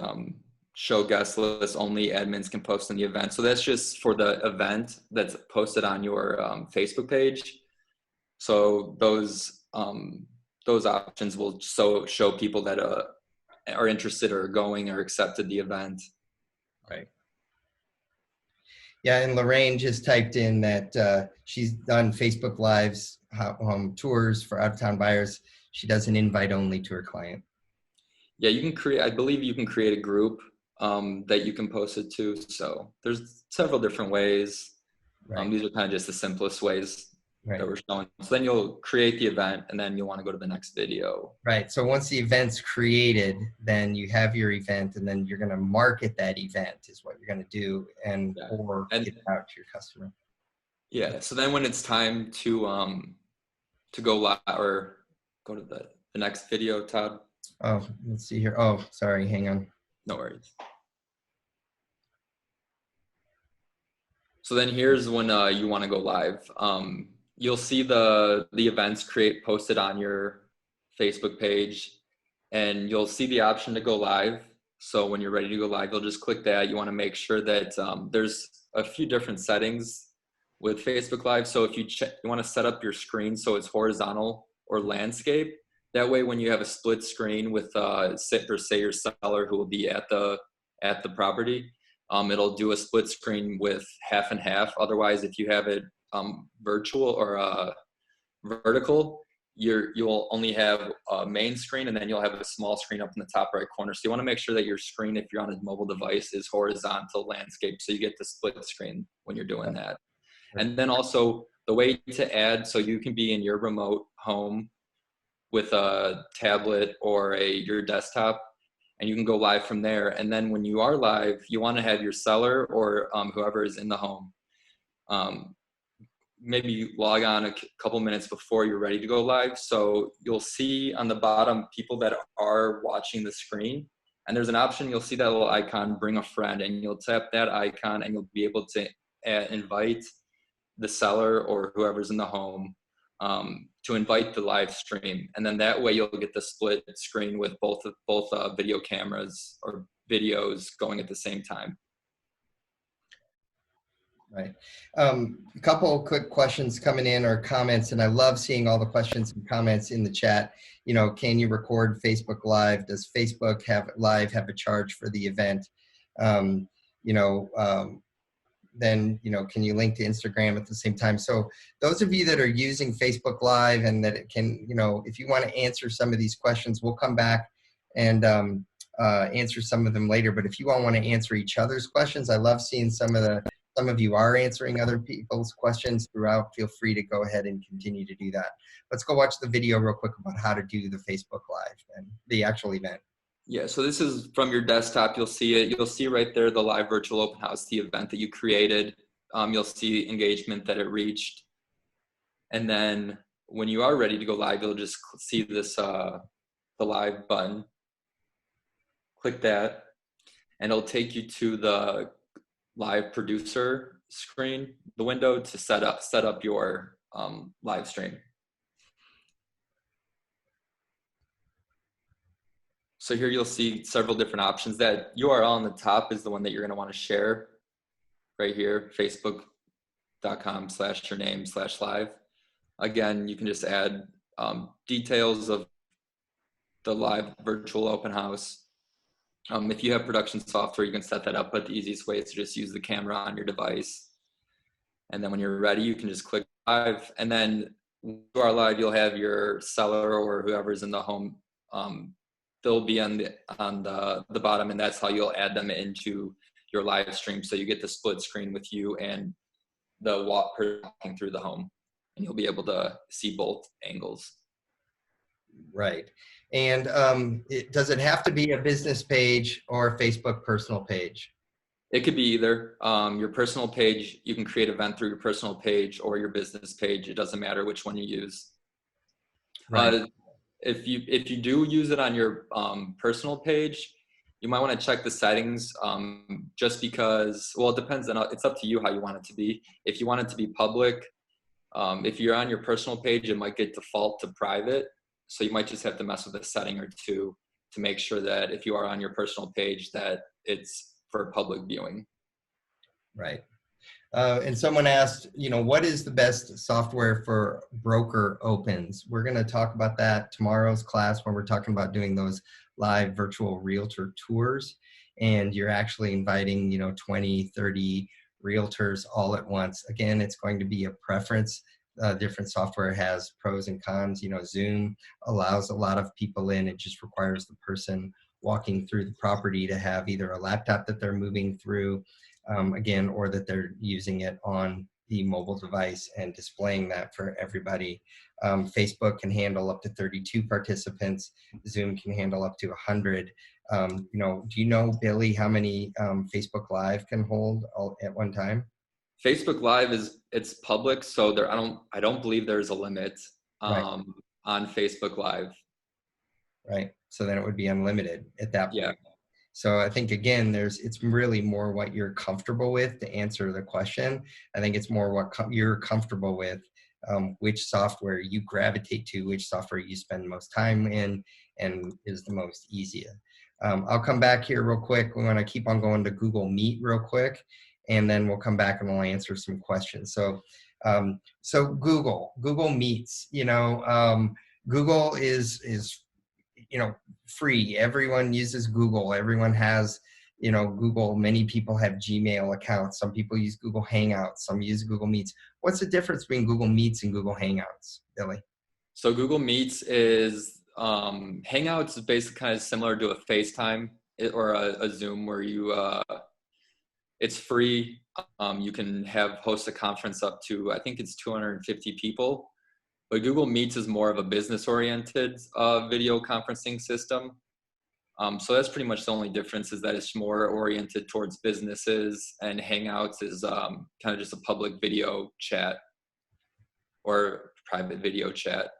Show guest list only, admins can post in the event. So that's just for the event that's posted on your Facebook page. So those options will show people that are interested or going or accepted the event. Right. Yeah, and Lorraine just typed in that she's done Facebook Lives tours for out-of-town buyers. She does an invite-only to her client. Yeah, you can create. I believe you can create a group that you can post it to. So there's several different ways. Right. These are kind of just the simplest ways. Right. That we're showing. So then you'll create the event, and then you'll want to go to the next video. Right. So once the event's created, then you have your event, and then you're going to market that event is what you're going to do, or get it out to your customer. Yeah. So then when it's time to go live or go to the next video, Todd. Oh, let's see here. Oh, sorry. Hang on. No worries. So then here's when you want to go live. You'll see the events posted on your Facebook page, and you'll see the option to go live. So when you're ready to go live, you'll just click that. You want to make sure that there's a few different settings with Facebook Live. So if you want to set up your screen so it's horizontal or landscape, that way when you have a split screen with say your seller who will be at the property, it'll do a split screen with half and half. Otherwise, if you have it virtual or vertical, you'll only have a main screen, and then you'll have a small screen up in the top right corner. So you want to make sure that your screen, if you're on a mobile device, is horizontal landscape, so you get the split screen when you're doing that. And then also the way to add, so you can be in your remote home with a tablet or your desktop, and you can go live from there. And then when you are live, you want to have your seller or whoever is in the home maybe log on a couple minutes before you're ready to go live. So you'll see on the bottom people that are watching the screen, and there's an option, you'll see that little icon, bring a friend, and you'll tap that icon and you'll be able to invite the seller or whoever's in the home to invite the live stream. And then that way you'll get the split screen with both video cameras or videos going at the same time. Right. A couple quick questions coming in or comments, and I love seeing all the questions and comments in the chat. You know, can you record Facebook Live? Does Facebook have a charge for the event? You know, then, you know, can you link to Instagram at the same time? So those of you that are using Facebook Live and that it can, you know, if you want to answer some of these questions, we'll come back and answer some of them later. But if you all want to answer each other's questions, I love seeing some of you are answering other people's questions throughout. Feel free to go ahead and continue to do that. Let's go watch the video real quick about how to do the Facebook Live and the actual event. Yeah, so this is from your desktop. You'll see it. You'll see right there the live virtual open house, the event that you created. You'll see engagement that it reached. And then when you are ready to go live, you'll just see this, the live button. Click that, and it'll take you to the live producer screen, the window to set up your live stream. So here you'll see several different options. That URL on the top is the one that you're going to want to share right here, facebook.com/your-name/live. Again, you can just add details of the live virtual open house. If you have production software, you can set that up, but the easiest way is to just use the camera on your device. And then when you're ready, you can just click live. And then when you are live, you'll have your seller or whoever's in the home. They'll be on the bottom, and that's how you'll add them into your live stream. So you get the split screen with you and the person walking through the home, and you'll be able to see both angles. Right. And does it have to be a business page or a Facebook personal page? It could be either. Your personal page, you can create an event through your personal page or your business page. It doesn't matter which one you use. Right. If you do use it on your personal page, you might want to check the settings just because, well, it depends on, it's up to you how you want it to be. If you want it to be public, if you're on your personal page, it might get default to private. So you might just have to mess with a setting or two to make sure that if you are on your personal page, that it's for public viewing. Right. And someone asked, you know, what is the best software for broker opens? We're going to talk about that tomorrow's class when we're talking about doing those live virtual realtor tours. And you're actually inviting, you know, 20, 30 realtors all at once. Again, it's going to be a preference. Different software has pros and cons. You know, Zoom allows a lot of people in. It just requires the person walking through the property to have either a laptop that they're moving through, again, or that they're using it on the mobile device and displaying that for everybody. Facebook can handle up to 32 participants. Zoom can handle up to 100. You know, do you know, Billy, how many Facebook Live can hold all at one time? Facebook Live it's public, so I don't believe there's a limit Right. on Facebook Live. Right. So then it would be unlimited at that point. Yeah. So I think, again, it's really more what you're comfortable with to answer the question. I think it's more what you're comfortable with, which software you gravitate to, which software you spend most time in and is the most easiest. I'll come back here real quick. We want to keep on going to Google Meet real quick, and then we'll come back and we'll answer some questions. So, Google Meets, you know, Google is you know, free. Everyone uses Google. Everyone has, you know, Google. Many people have Gmail accounts. Some people use Google Hangouts. Some use Google Meets. What's the difference between Google Meets and Google Hangouts, Billy? So Google Meets is, Hangouts is basically kind of similar to a FaceTime or a Zoom where you, it's free. You can host a conference up to, I think it's 250 people. But Google Meets is more of a business-oriented video conferencing system. So that's pretty much the only difference, is that it's more oriented towards businesses, and Hangouts is kind of just a public video chat or private video chat.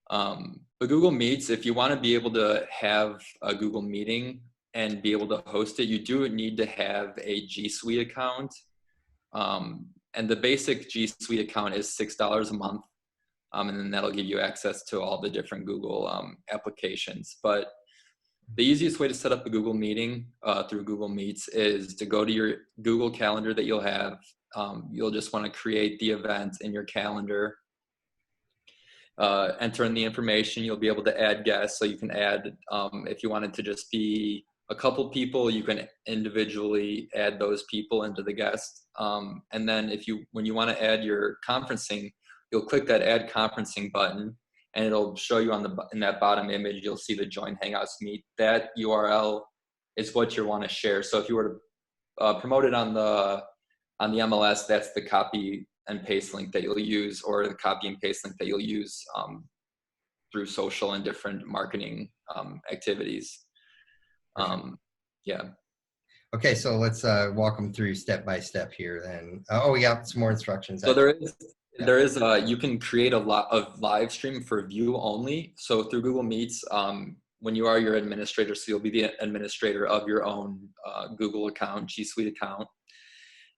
But Google Meets, if you want to be able to have a Google meeting and be able to host it, you do need to have a G Suite account. And the basic G Suite account is $6 a month. And then that'll give you access to all the different Google applications. But The easiest way to set up a Google meeting through Google Meets is to go to your Google Calendar that you'll have. You'll just want to create the event in your calendar. Enter in the information. You'll be able to add guests. So you can add, if you wanted to just be a couple people, you can individually add those people into the guest. And then when you want to add your conferencing, you'll click that Add Conferencing button, and it'll show you in that bottom image, you'll see the Join Hangouts Meet. That URL is what you want to share. So if you were to promote it on the MLS, that's the copy and paste link that you'll use, or the copy and paste link that you'll use through social and different marketing activities. Yeah. Okay, so let's walk them through step by step here then. Oh, we got some more instructions. So there is you can create a lot of live stream for view only. So through Google Meets, when you are your administrator, so you'll be the administrator of your own Google account, G Suite account.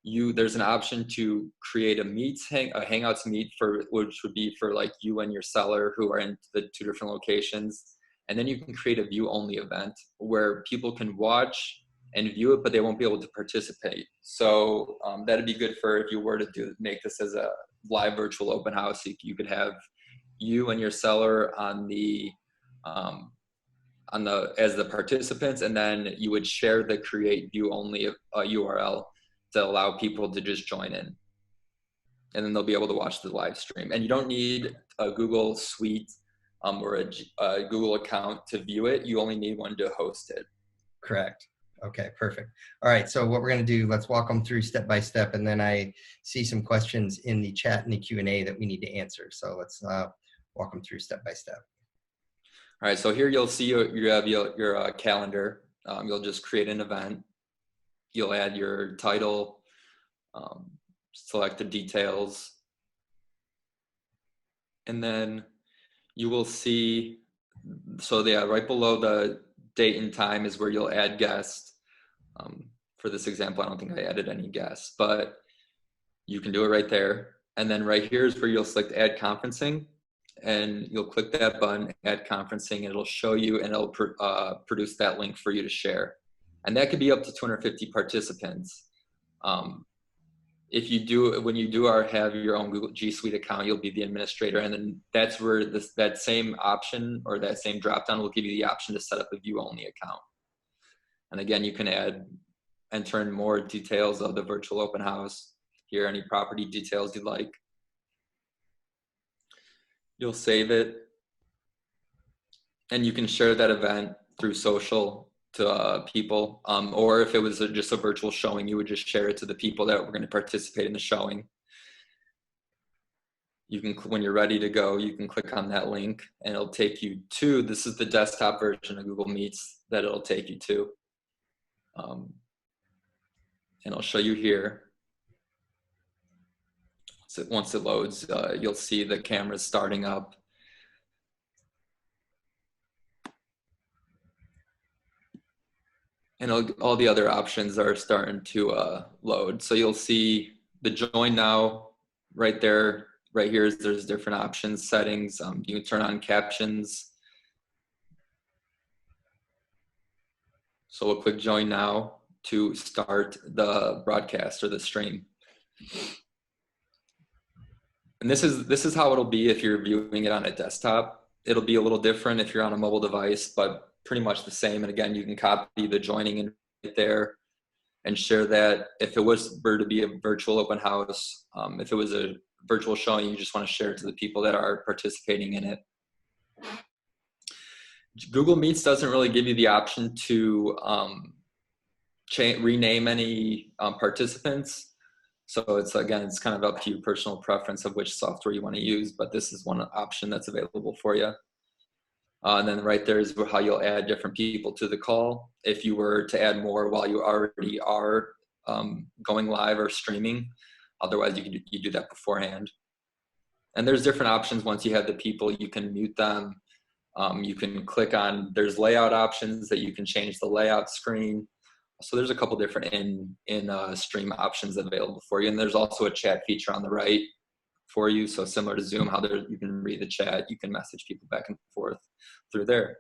There's an option to create a Hangouts Meet which would be for like you and your seller who are in the 2 different locations. And then you can create a view only event where people can watch and view it, but they won't be able to participate. So that'd be good for if you were to make this as a live virtual open house. You could have you and your seller as the participants, and then you would share the create view only URL to allow people to just join in, and then they'll be able to watch the live stream. And you don't need a Google Suite or a Google account to view it. You only need one to host it. Correct. Okay, perfect. All right, so what we're going to do, let's walk them through step by step, and then I see some questions in the chat and the Q&A that we need to answer. So let's walk them through step by step. All right, so here you'll see you have your calendar. You'll just create an event. You'll add your title, select the details, and then you will see, right below the date and time is where you'll add guests. For this example, I don't think I added any guests, but you can do it right there. And then right here is where you'll select Add Conferencing, and you'll click that button, Add Conferencing, and it'll show you, and it'll produce that link for you to share. And that could be up to 250 participants. When you have your own Google G Suite account, you'll be the administrator, and then that's where that same option or that same dropdown will give you the option to set up a view only account. And again, you can enter in more details of the virtual open house here, any property details you'd like. You'll save it, and you can share that event through social to people, or if it was just a virtual showing, you would just share it to the people that were going to participate in the showing. You can, when you're ready to go, you can click on that link, and it'll take you to, this is the desktop version of Google Meets that it'll take you to. And I'll show you here. So once it loads, you'll see the cameras starting up. And all the other options are starting to load. So you'll see the join now right there. Right here, there's different options, settings. You can turn on captions. So we'll click join now to start the broadcast or the stream. And this is how it'll be if you're viewing it on a desktop. It'll be a little different if you're on a mobile device, but pretty much the same. And again, you can copy the joining in right there and share that. If it were to be a virtual open house, if it was a virtual showing, you just want to share it to the people that are participating in it. Google Meets doesn't really give you the option to rename any participants. So it's kind of up to your personal preference of which software you want to use, but this is one option that's available for you. And then right there is how you'll add different people to the call. If you were to add more while you already are going live or streaming, otherwise you do that beforehand. And there's different options. Once you have the people, you can mute them. You can click on, there's layout options that you can change the layout screen. So there's a couple different in-stream options available for you. And there's also a chat feature on the right for you. So similar to Zoom, how you can read the chat, you can message people back and forth through there.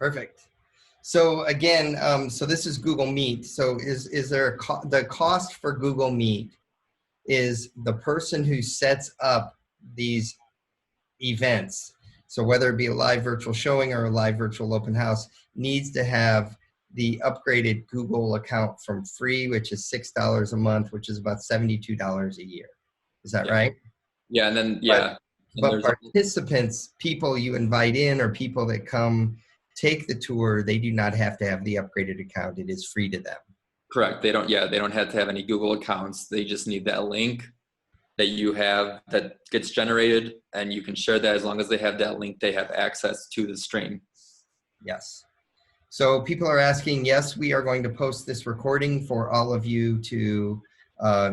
Perfect. So again, so this is Google Meet. So is there the cost for Google Meet is the person who sets up these events. So whether it be a live virtual showing or a live virtual open house needs to have the upgraded Google account from free, which is $6 a month, which is about $72 a year. Is that Yeah. right? Yeah, and then yeah, and But there's participants, people you invite in or people that come take the tour, they do not have to have the upgraded account. It is free to them. correct. They don't have to have any Google accounts. They just need that link that you have that gets generated, and you can share that. As long as they have that link, they have access to the stream. Yes. So people are asking, yes, we are going to post this recording for all of you to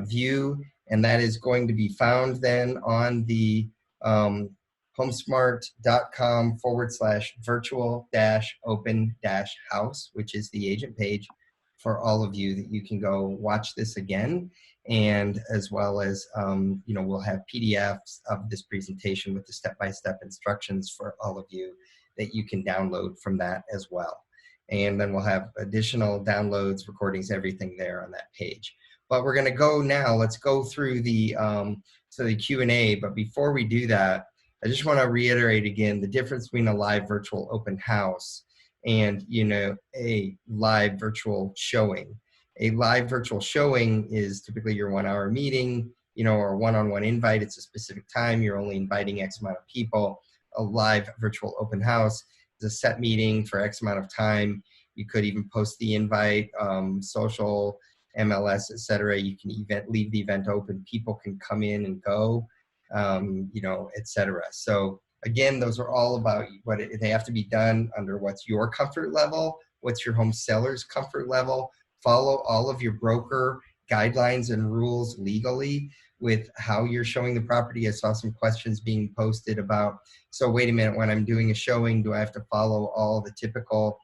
view, and that is going to be found then on the homesmart.com/virtual-open-house, which is the agent page for all of you that you can go watch this again. And as well as, we'll have PDFs of this presentation with the step-by-step instructions for all of you that you can download from that as well. And then we'll have additional downloads, recordings, everything there on that page. But we're going to go now. Let's go through the Q&A. But before we do that, I just want to reiterate again the difference between a live virtual open house and a live virtual showing. A live virtual showing is typically your 1 hour meeting, or a one-on-one invite. It's a specific time. You're only inviting X amount of people. A live virtual open house is a set meeting for X amount of time. You could even post the invite, social, MLS, etc. You can leave the event open. People can come in and go, etc. So again, those are all about they have to be done under what's your comfort level, what's your home seller's comfort level. Follow all of your broker guidelines and rules legally with how you're showing the property. I saw some questions being posted about, so wait a minute, when I'm doing a showing, do I have to follow all the typical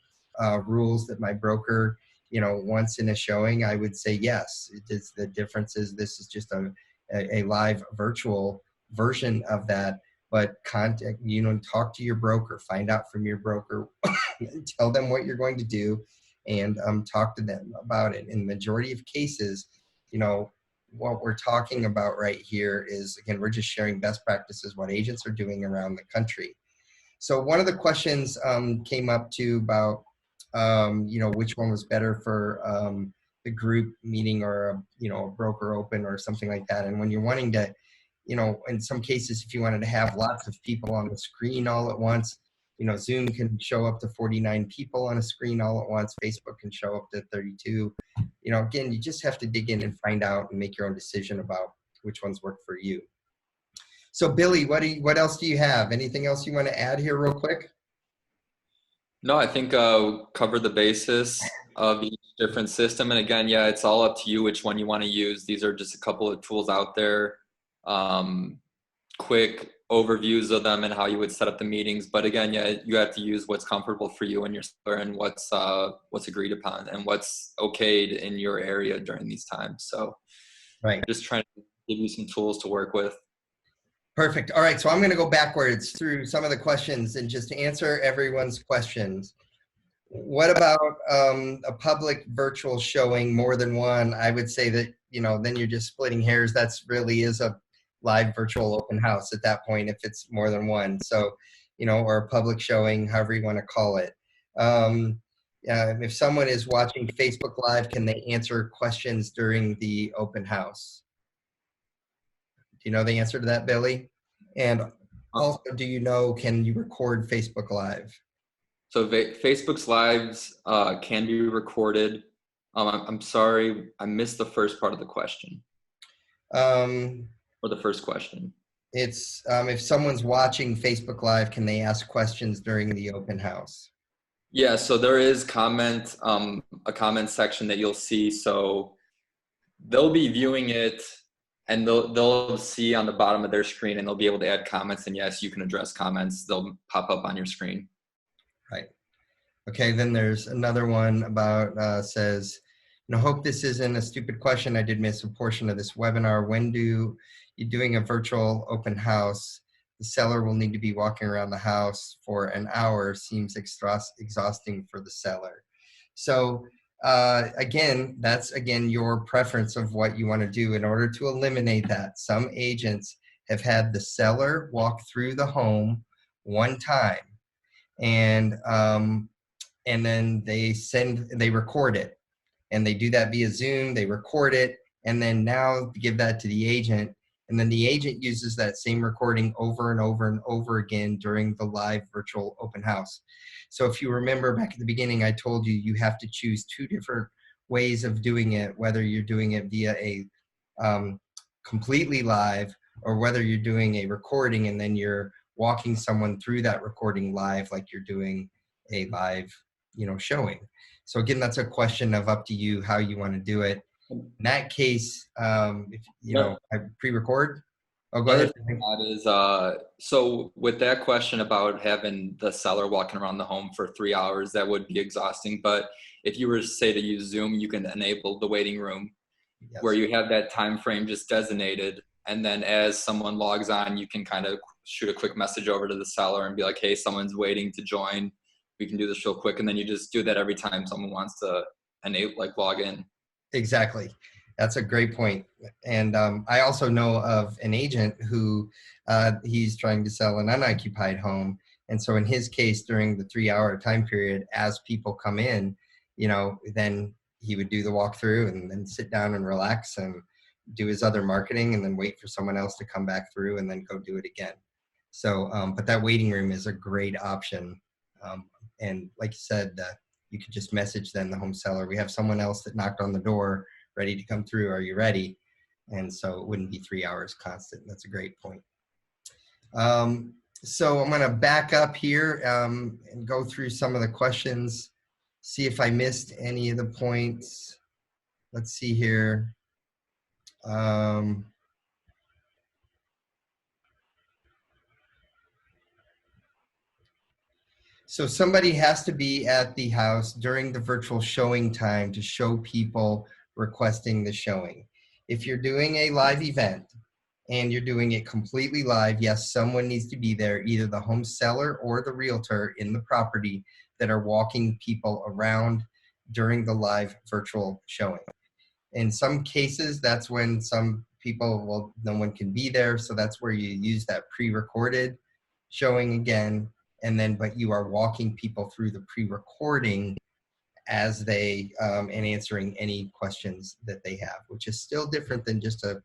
rules that my broker, wants in a showing? I would say yes. The difference is this is just a live virtual version of that, but talk to your broker, find out from your broker, tell them what you're going to do, and talk to them about it. In the majority of cases, what we're talking about right here is, again, we're just sharing best practices, what agents are doing around the country. So one of the questions came up too about, which one was better for the group meeting or, a broker open or something like that. And when you're wanting to, in some cases, if you wanted to have lots of people on the screen all at once, Zoom can show up to 49 people on a screen all at once. Facebook can show up to 32. Again, you just have to dig in and find out and make your own decision about which ones work for you. So Billy, what else do you have? Anything else you want to add here real quick? No, I think cover the basis of each different system. And again, yeah, it's all up to you which one you want to use. These are just a couple of tools out there. Quick overviews of them and how you would set up the meetings. But again, yeah, you have to use what's comfortable for you and your seller, and what's agreed upon and what's okayed in your area during these times. So right, just trying to give you some tools to work with. Perfect. All right, so I'm going to go backwards through some of the questions and just answer everyone's questions. What about a public virtual showing, more than one? I would say that, then you're just splitting hairs. That's really is a live virtual open house at that point if it's more than one. So, or a public showing, however you want to call it. If someone is watching Facebook Live, can they answer questions during the open house? Do you know the answer to that, Billy? And also, can you record Facebook Live? So Facebook's lives can be recorded. I'm sorry, I missed the first part of the question. Or the first question. It's if someone's watching Facebook Live, can they ask questions during the open house? Yeah, so there is a comment section that you'll see. So they'll be viewing it, and they'll see on the bottom of their screen, and they'll be able to add comments. And yes, you can address comments. They'll pop up on your screen. Right. Okay, then there's another one about says, hope this isn't a stupid question. I did miss a portion of this webinar. When you doing a virtual open house? the seller will need to be walking around the house for an hour seems exhausting for the seller. So again, that's again your preference of what you want to do. In order to eliminate that, some agents have had the seller walk through the home one time, and then they record it, and they do that via Zoom. They record it, and then now give that to the agent, and then the agent uses that same recording over and over and over again during the live virtual open house. So if you remember back at the beginning, I told you you have to choose two different ways of doing it, whether you're doing it via a completely live, or whether you're doing a recording and then you're walking someone through that recording live, like you're doing a live, showing. So again, that's a question of up to you how you want to do it. In that case, if I pre-record. Oh, go ahead. That is, so with that question about having the seller walking around the home for 3 hours, that would be exhausting. But if you were to say to use Zoom, you can enable the waiting room, yes, where you have that time frame just designated. And then as someone logs on, you can kind of shoot a quick message over to the seller and be like, hey, someone's waiting to join. We can do this real quick. And then you just do that every time someone wants to log in. Exactly. That's a great point. And I also know of an agent who he's trying to sell an unoccupied home. And so in his case, during the 3 hour time period, as people come in, then he would do the walkthrough and then sit down and relax and do his other marketing and then wait for someone else to come back through and then go do it again. So, but that waiting room is a great option. And like you said, you could just message then the home seller. We have someone else that knocked on the door ready to come through. Are you ready? And so it wouldn't be 3 hours constant. That's a great point. So I'm going to back up here and go through some of the questions, see if I missed any of the points. Let's see here. So somebody has to be at the house during the virtual showing time to show people requesting the showing. If you're doing a live event and you're doing it completely live, yes, someone needs to be there, either the home seller or the realtor in the property that are walking people around during the live virtual showing. In some cases, that's when some people, well, no one can be there. So that's where you use that pre-recorded showing again. And then, but you are walking people through the pre-recording as they, and answering any questions that they have, which is still different than just a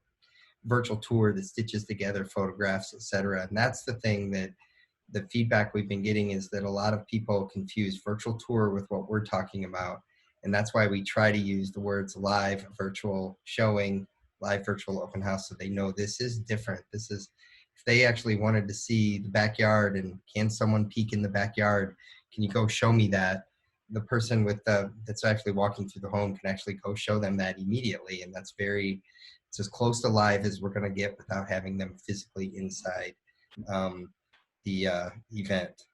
virtual tour that stitches together photographs, etc. And that's the thing that the feedback we've been getting is that a lot of people confuse virtual tour with what we're talking about. And that's why we try to use the words live virtual showing, live virtual open house, so they know this is different. This is, if they actually wanted to see the backyard and can someone peek in the backyard, can you go show me that? The person with that's actually walking through the home can actually go show them that immediately. And that's it's as close to live as we're gonna get without having them physically inside the event.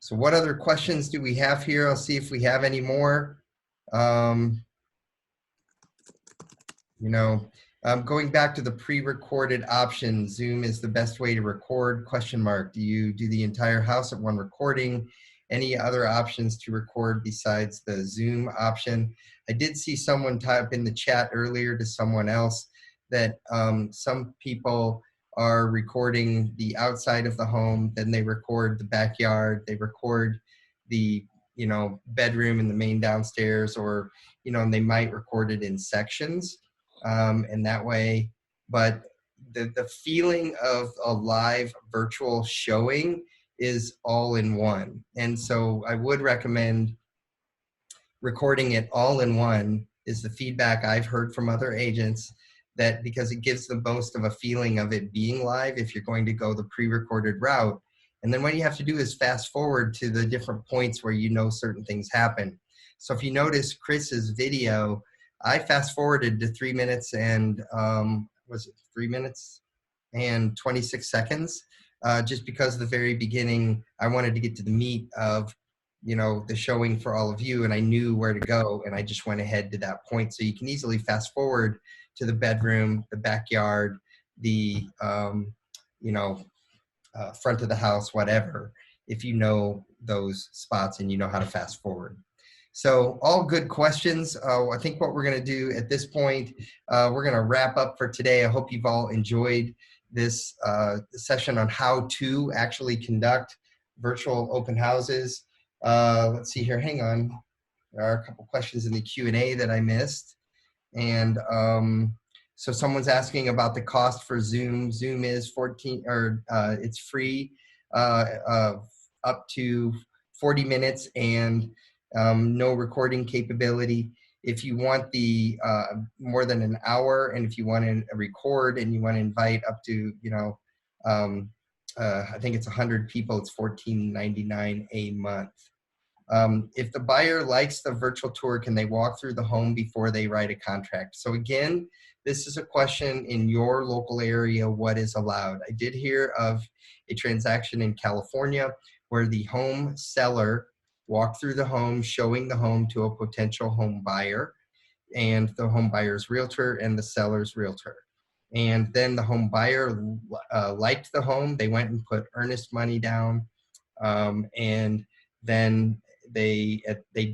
So what other questions do we have here? I'll see if we have any more. Going back to the pre-recorded option, Zoom is the best way to record, ? Do you do the entire house at one recording? Any other options to record besides the Zoom option? I did see someone type in the chat earlier to someone else that some people are recording the outside of the home, then they record the backyard, they record the bedroom and the main downstairs, or and they might record it in sections, and that way. But the feeling of a live virtual showing is all in one, and so I would recommend recording it all in one. Is the feedback I've heard from other agents, that because it gives the most of a feeling of it being live if you're going to go the pre-recorded route. And then what you have to do is fast forward to the different points where certain things happen. So if you notice Chris's video, I fast forwarded to 3 minutes and, was it 3 minutes and 26 seconds? Just because the very beginning, I wanted to get to the meat of, the showing for all of you, and I knew where to go, and I just went ahead to that point. So you can easily fast forward to the bedroom, the backyard, the, front of the house, whatever, if you know those spots and you know how to fast forward. So all good questions. I think what we're going to do at this point, we're going to wrap up for today. I hope you've all enjoyed this session on how to actually conduct virtual open houses. Let's see here. Hang on. There are a couple questions in the Q&A that I missed. And so someone's asking about the cost for Zoom. Zoom is 14, or it's free up to 40 minutes and no recording capability. If you want the more than an hour, and if you want to record and you want to invite up to, I think it's 100 people, it's $14.99 a month. If the buyer likes the virtual tour, can they walk through the home before they write a contract? So again, this is a question in your local area, what is allowed. I did hear of a transaction in California where the home seller walked through the home, showing the home to a potential home buyer, and the home buyer's realtor and the seller's realtor. And then the home buyer liked the home. They went and put earnest money down, and then they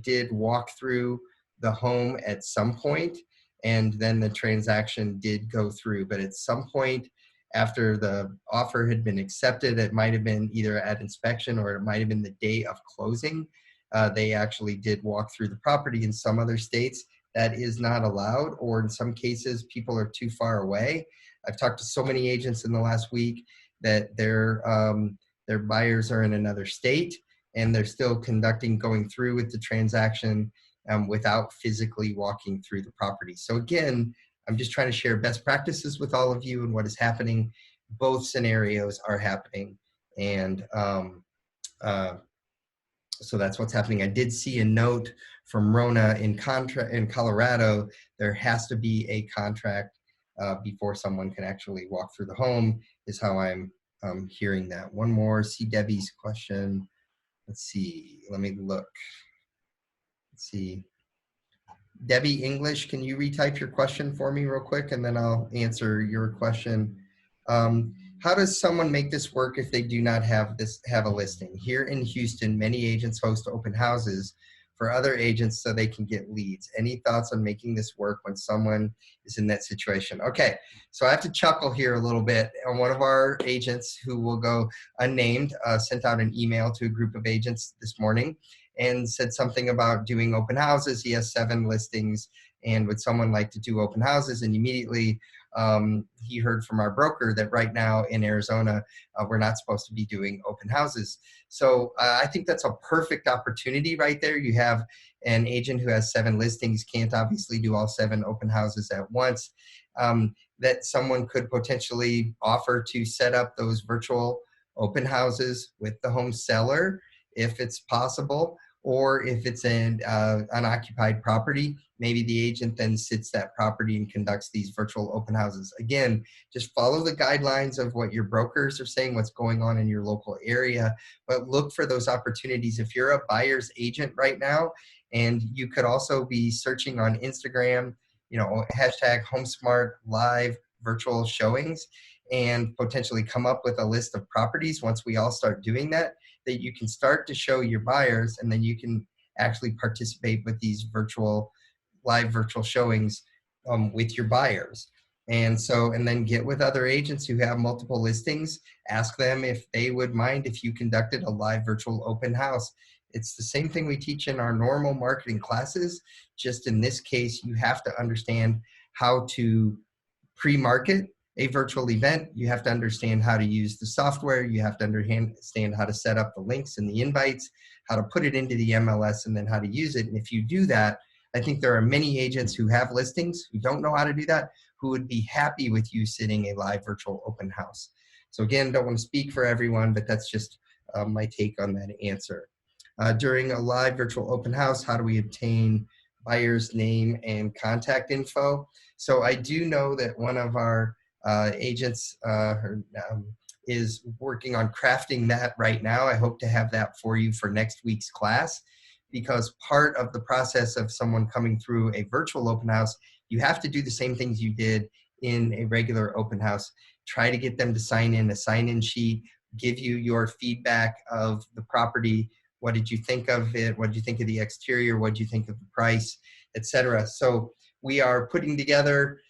did walk through the home at some point, and then the transaction did go through. But at some point after the offer had been accepted, it might have been either at inspection or it might have been the day of closing, they actually did walk through the property. In some other states, that is not allowed, or in some cases, people are too far away. I've talked to so many agents in the last week that their buyers are in another state, and they're still going through with the transaction without physically walking through the property. So again, I'm just trying to share best practices with all of you and what is happening. Both scenarios are happening, and so that's what's happening. I did see a note from Rona in Colorado. There has to be a contract before someone can actually walk through the home, is how I'm hearing that. One more, see Debbie's question. Let's see, let me look. Let's see. Debbie English, can you retype your question for me real quick, and then I'll answer your question. How does someone make this work if they do not have a listing? Here in Houston, many agents host open houses for other agents so they can get leads. Any thoughts on making this work when someone is in that situation? Okay, so I have to chuckle here a little bit. One of our agents, who will go unnamed, sent out an email to a group of agents this morning and said something about doing open houses. He has 7 listings, and would someone like to do open houses? And immediately he heard from our broker that right now in Arizona, we're not supposed to be doing open houses. So I think that's a perfect opportunity right there. You have an agent who has 7 listings, can't obviously do all 7 open houses at once, that someone could potentially offer to set up those virtual open houses with the home seller, if it's possible, or if it's an unoccupied property, maybe the agent then sits that property and conducts these virtual open houses. Again, just follow the guidelines of what your brokers are saying, what's going on in your local area, but look for those opportunities. If you're a buyer's agent right now, and you could also be searching on Instagram, hashtag HomeSmart live virtual showings, and potentially come up with a list of properties. Once we all start doing that you can start to show your buyers, and then you can actually participate with these live virtual showings with your buyers. And then get with other agents who have multiple listings, ask them if they would mind if you conducted a live virtual open house. It's the same thing we teach in our normal marketing classes, just in this case, you have to understand how to pre-market a virtual event. You have to understand how to use the software. You have to understand how to set up the links and the invites, how to put it into the MLS, and then how to use it. And if you do that, I think there are many agents who have listings who don't know how to do that, who would be happy with you sitting a live virtual open house. So again, don't want to speak for everyone, but that's just my take on that answer. During a live virtual open house, how do we obtain buyer's name and contact info? So I do know that one of our agents is working on crafting that right now. I hope to have that for you for next week's class, because part of the process of someone coming through a virtual open house, you have to do the same things you did in a regular open house. Try to get them to sign in a sign-in sheet, give you your feedback of the property. What did you think of it? What did you think of the exterior? What did you think of the price, etc.? So we are putting together,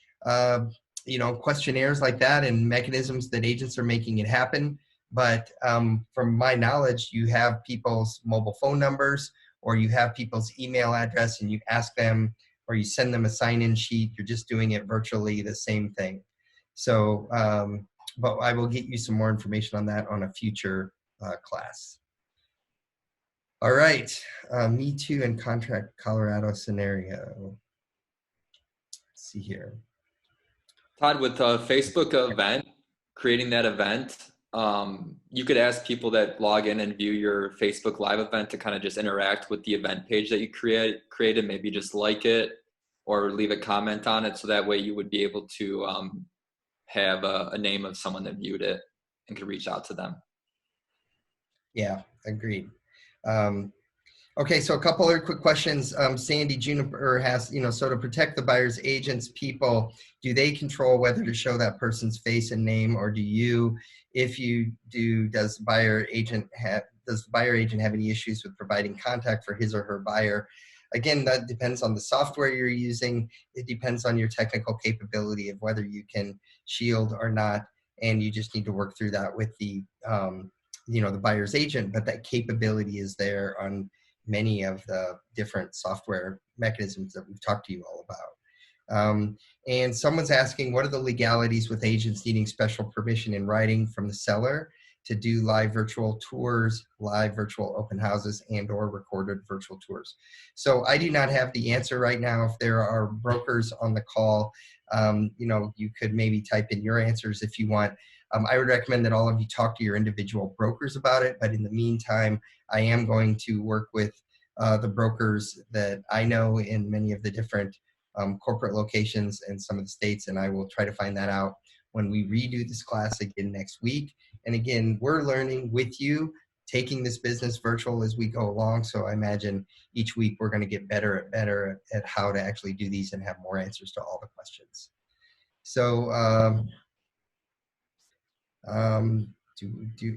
questionnaires like that and mechanisms that agents are making it happen. But from my knowledge, you have people's mobile phone numbers, or you have people's email address, and you ask them, or you send them a sign-in sheet. You're just doing it virtually, the same thing. So, but I will get you some more information on that on a future class. All right, Me Too and Contract Colorado scenario. Let's see here. Todd, with a Facebook event, creating that event, you could ask people that log in and view your Facebook Live event to kind of just interact with the event page that you created, maybe just like it or leave a comment on it. So that way you would be able to have a name of someone that viewed it and could reach out to them. Yeah, agreed. Okay, so a couple other quick questions. Sandy Juniper has, so to protect the buyer's agents, people, do they control whether to show that person's face and name, or do you? If you do, does the buyer agent have any issues with providing contact for his or her buyer? Again, that depends on the software you're using. It depends on your technical capability of whether you can shield or not, and you just need to work through that with the, the buyer's agent. But that capability is there on many of the different software mechanisms that we've talked to you all about. And someone's asking, what are the legalities with agents needing special permission in writing from the seller to do live virtual tours, live virtual open houses, and or recorded virtual tours? So I do not have the answer right now. If there are brokers on the call, you could maybe type in your answers if you want. I would recommend that all of you talk to your individual brokers about it, but in the meantime, I am going to work with the brokers that I know in many of the different corporate locations in some of the states, and I will try to find that out when we redo this class again next week. And again, we're learning with you, taking this business virtual as we go along, so I imagine each week we're going to get better at how to actually do these and have more answers to all the questions. So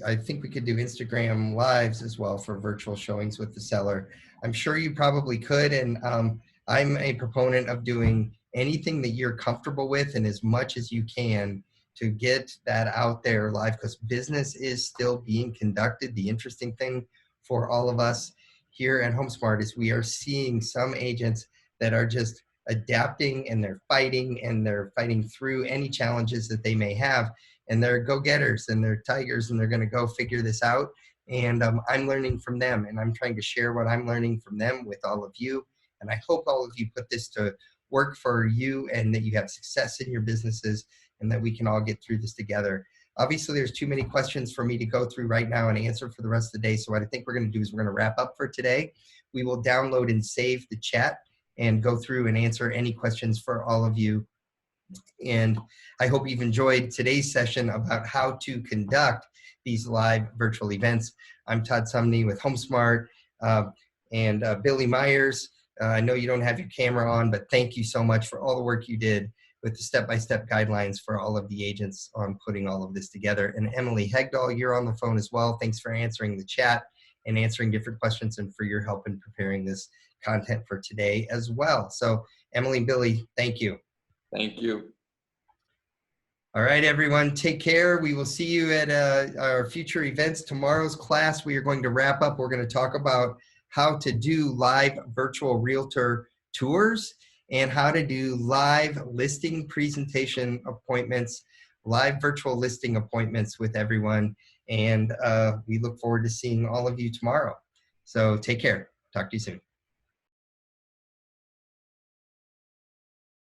I think we could do Instagram lives as well for virtual showings with the seller. I'm sure you probably could, and I'm a proponent of doing anything that you're comfortable with and as much as you can to get that out there live, because business is still being conducted. The interesting thing for all of us here at HomeSmart is we are seeing some agents that are just adapting, and they're fighting through any challenges that they may have. And they're go-getters and they're tigers, and they're going to go figure this out. And I'm learning from them, and I'm trying to share what I'm learning from them with all of you. And I hope all of you put this to work for you, and that you have success in your businesses, and that we can all get through this together. Obviously, there's too many questions for me to go through right now and answer for the rest of the day. So what I think we're going to do is we're going to wrap up for today. We will download and save the chat and go through and answer any questions for all of you. And I hope you've enjoyed today's session about how to conduct these live virtual events. I'm Todd Sumney with HomeSmart, and Billy Myers. I know you don't have your camera on, but thank you so much for all the work you did with the step-by-step guidelines for all of the agents on putting all of this together. And Emily Hegdahl, you're on the phone as well. Thanks for answering the chat and answering different questions, and for your help in preparing this content for today as well. So Emily and Billy, thank you. Thank you. All right, everyone, take care. We will see you at our future events. Tomorrow's class, we are going to wrap up. We're going to talk about how to do live virtual realtor tours and how to do live listing presentation appointments, live virtual listing appointments with everyone. And we look forward to seeing all of you tomorrow. So take care. Talk to you soon.